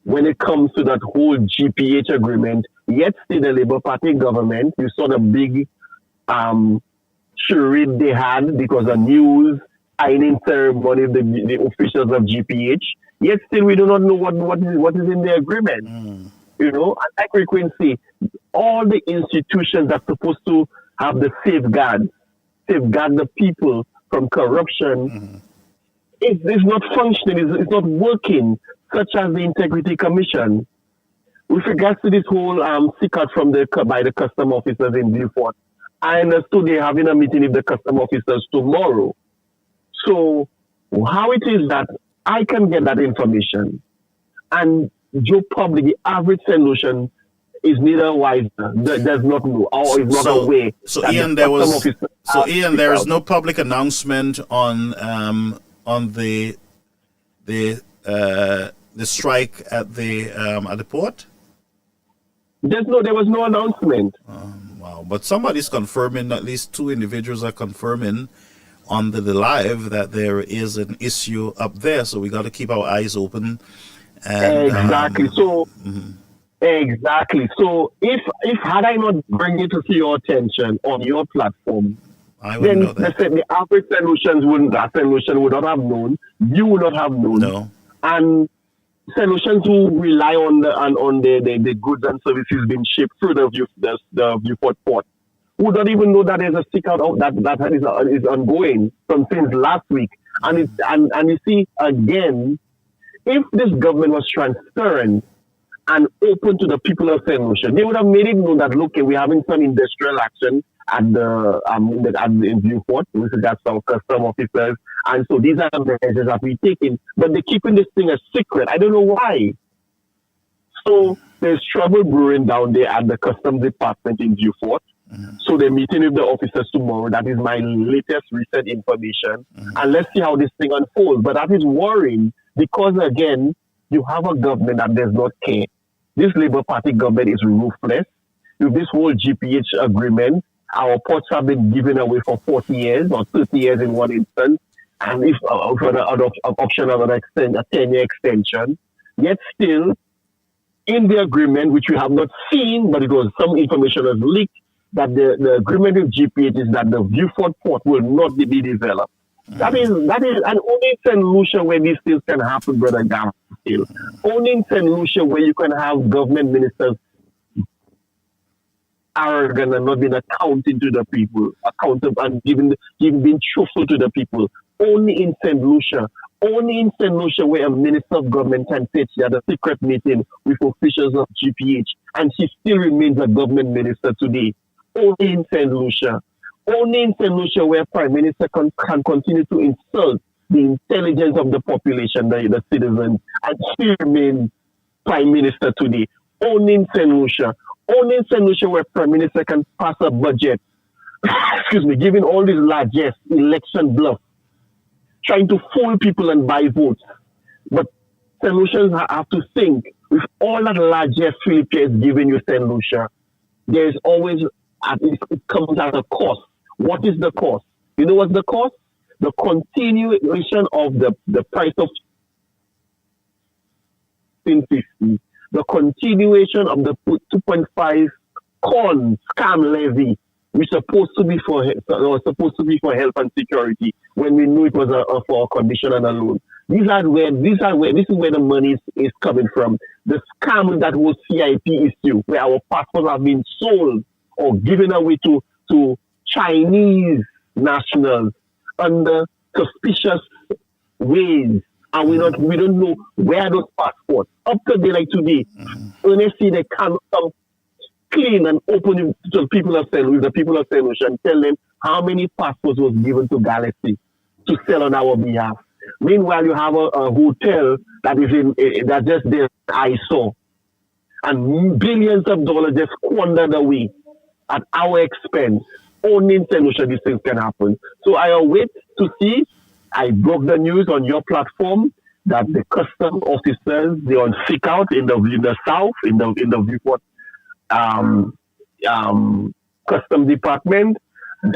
when it comes to that whole GPH agreement. Yet still, the Labour Party government, you saw the big charade they had because of news, signing ceremony of the officials of GPH. Yet still, we do not know what is in the agreement. You know, and like frequency, all the institutions are supposed to have the safeguard the people from corruption. It's not functioning, it's not working, such as the Integrity Commission. With regards to this whole seek out by the custom officers in Beaufort, I understood they're having a meeting with the custom officers tomorrow. So how it is that I can get that information. And Joe probably, the average St. Lucian is neither wiser, does not know, or is not aware. So that Ian, there is no public announcement on the strike at the port. There was no announcement. Wow, but somebody's confirming. At least two individuals are confirming on the live that there is an issue up there. So we got to keep our eyes open. And, exactly. Exactly. So if had I not bring it to your attention on your platform, then let's say the average solutions would not have known. You would not have known. No. And solutions who rely on the goods and services being shipped through the Viewport port would not even know that there's a stick out that is ongoing since last week. And you see again, if this government was transparent and open to the people of St. Lucia, they would have made it known that, look, we're having some industrial action at the Viewport with regards to our custom officers. And so these are the measures that we're taking. But they're keeping this thing a secret. I don't know why. So there's trouble brewing down there at the customs department in Viewport. So they're meeting with the officers tomorrow. That is my latest recent information. And let's see how this thing unfolds. But that is worrying because, again, you have a government that does not care. This Labour Party government is ruthless. With this whole GPH agreement, our ports have been given away for 40 years or 30 years in one instance. And if for the other option of a 10-year extension, yet still, in the agreement, which we have not seen, but it was some information was leaked, that the agreement with GPH is that the Viewport port will not be developed. That is, and only in St. Lucia where these things can happen, Brother Garfield. Only in St. Lucia where you can have government ministers arrogant and not being accounting to the people, accountable and being truthful to the people. Only in St. Lucia. Only in St. Lucia where a minister of government can say she had a secret meeting with officials of GPH and she still remains a government minister today. Only in St. Lucia. Only in St. Lucia where Prime Minister can continue to insult the intelligence of the population, the citizens, and still remain Prime Minister today. Only in St. Lucia. Only in St. Lucia where Prime Minister can pass a budget, giving all these largesse, election bluff, trying to fool people and buy votes. But St. Lucians have to think, with all that largesse Philip is giving you, St. Lucia, there is always, it comes at a cost. What is the cost? You know what's the cost? The continuation of the price of 1550, the continuation of the 2.5 corn scam levy, which supposed to be for health and security, when we knew it was for a condition and a loan. This is where the money is coming from. The scam that was CIP issue, where our passports have been sold or given away to Chinese nationals under suspicious ways, and we don't know where those passports. Up to day like today, when they see they come clean and open to the people of St. Lucia and tell them how many passports was given to Galaxy to sell on our behalf. Meanwhile, you have a hotel that is that just there I saw, and billions of dollars just squandered away at our expense. Only in St. Lucia these things can happen. So I await to see. I broke the news on your platform that the custom officers, they're on sick out in the south, in the Viewport custom department.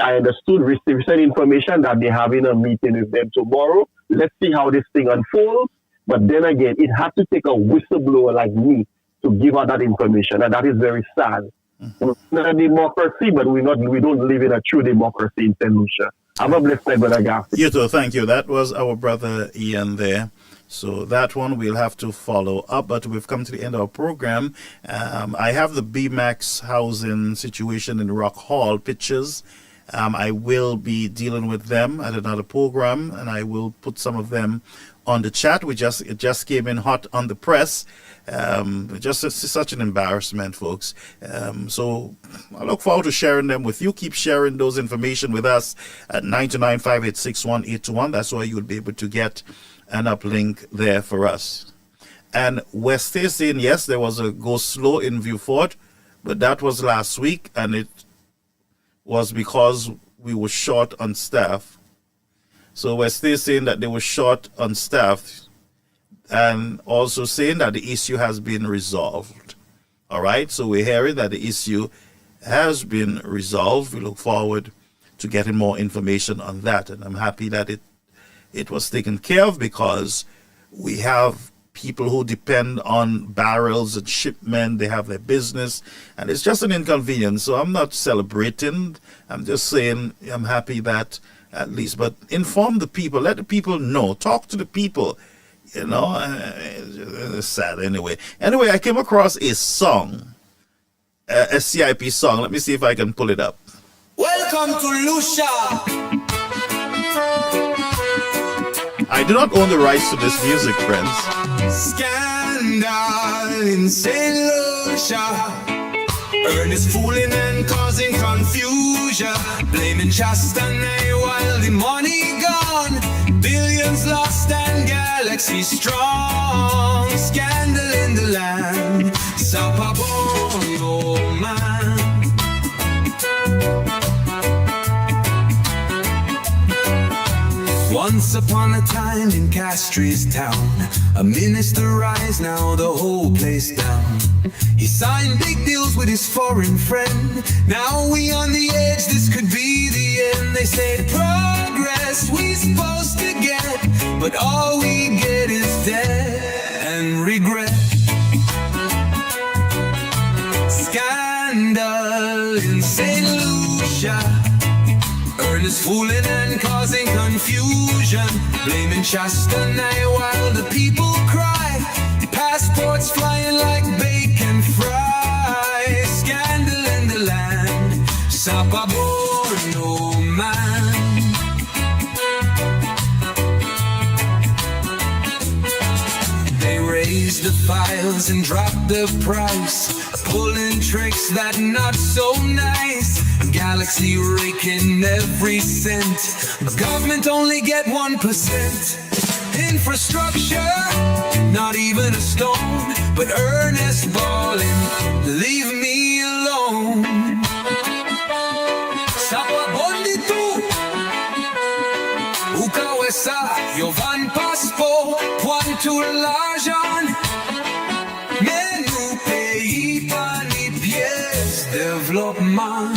I understood, received information that they're having a meeting with them tomorrow. Let's see how this thing unfolds. But then again, it has to take a whistleblower like me to give out that information, and that is very sad. We're not a democracy, but we don't live in a true democracy in St. Lucia. Have a blessed day, Brother Garfield. You too, thank you. That was our brother Ian there. So that one we'll have to follow up, but we've come to the end of our program. I have the BMAX housing situation in Rock Hall pictures. I will be dealing with them at another program, and I will put some of them on the chat. It just came in hot on the press. It's such an embarrassment, folks. So I look forward to sharing them with you. Keep sharing those information with us at 929-586-1821. That's why you'll be able to get an uplink there for us. And we're still saying, yes, there was a go slow in Vieux Fort, but that was last week, and it was because we were short on staff. So we're still saying that they were short on staff, and also saying that the issue has been resolved. All right, so we're hearing that the issue has been resolved. We look forward to getting more information on that, and I'm happy that it was taken care of, because we have people who depend on barrels and shipment. They have their business, and it's just an inconvenience. So I'm not celebrating. I'm just saying I'm happy that at least, but inform the people, let the people know, talk to the people. You know, it's sad anyway. Anyway, I came across a song, a CIP song. Let me see if I can pull it up. Welcome to Lucia. I do not own the rights to this music, friends. Scandal in St. Lucia. Ernest fooling and causing confusion. Blaming Chastanay while the money gone. Billions lost and galaxy strong. Scandal in the land. Sapabon, oh man. Once upon a time in Castri's town, a minister rise, now the whole place down. He signed big deals with his foreign friend. Now we on the edge, this could be the end. They say progress we supposed to get, but all we get is debt and regret. Scandal in St. Lucia. Ernest fooling and causing confusion. Blaming Chastanay while the people cry. Passports flying like bacon fry. Scandal in the land. Sapabon, no man. They raised the files and dropped the price. Pulling tricks that not so nice. Galaxy raking every cent. Government only get 1%. Infrastructure, not even a stone. But Ernest balling, leave me alone. Sapabondi tu. Ukawesa, Yovan Paspo, Pointu l'argent. Mais nous pays pas ni pièces développement.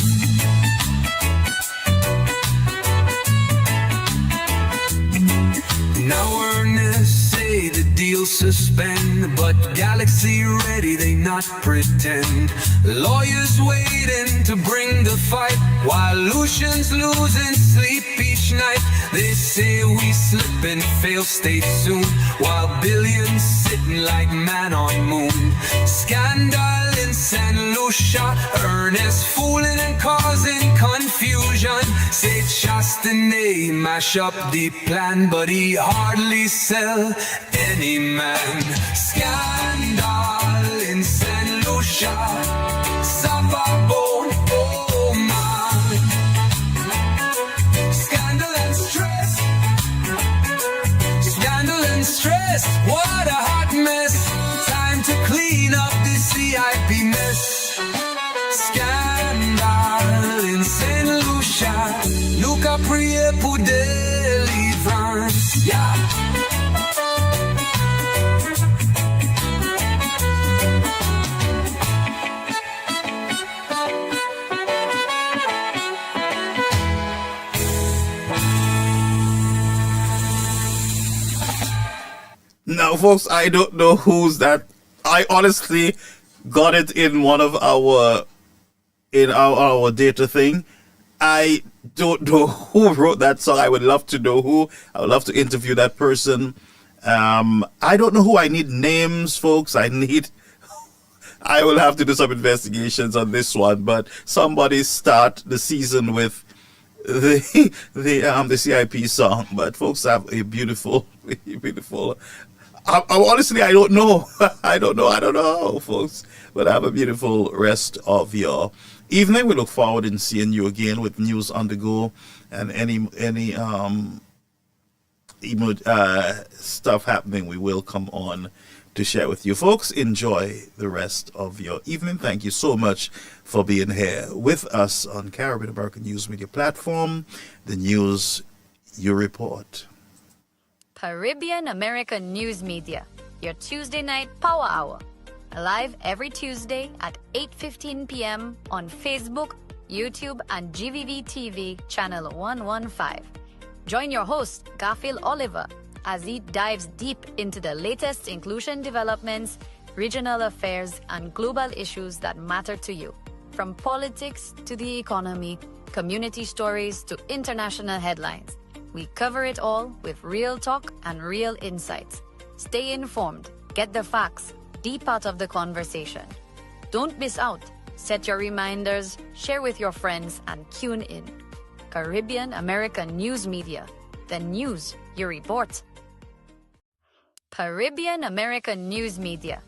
Now Ernest say the deal suspend, but Galaxy ready, they not pretend. Lawyers waiting to bring the fight, while Lucians losing sleep each night. They say we slip and fail state soon, while billions sitting like man on moon. Scandal in St. Lucia, Ernest fooling and causing confusion. Say Chastanay mash up the plan, but he hardly sell any man. Scandal in St. Lucia, Sapabon, oh man. Scandal and stress, scandal and stress. What a hot mess. Time to clean up the CIP mess. Scandal in St. Lucia, Luca prier pour délivrance. Yeah. Now, folks, I don't know who's that. I honestly got it in one of our data thing. I don't know who wrote that song. I would love to know who. I would love to interview that person. I don't know who. I need names, folks. I will have to do some investigations on this one. But somebody start the season with the CIP song, but folks have a beautiful, beautiful. I honestly, I don't know. I don't know, folks. But have a beautiful rest of your evening. We look forward in seeing you again with news on the go and any stuff happening. We will come on to share with you, folks. Enjoy the rest of your evening. Thank you so much for being here with us on Caribbean American News Media Platform, the news you report. Caribbean American News Media, your Tuesday night power hour. Live every Tuesday at 8:15 p.m. on Facebook, YouTube, and GVV TV channel 115. Join your host, Garfield Olliver, as he dives deep into the latest inclusion developments, regional affairs, and global issues that matter to you. From politics to the economy, community stories to international headlines. We cover it all with real talk and real insights. Stay informed, get the facts, be part of the conversation. Don't miss out. Set your reminders, share with your friends, and tune in. Caribbean American News Media, the news you report. Caribbean American News Media,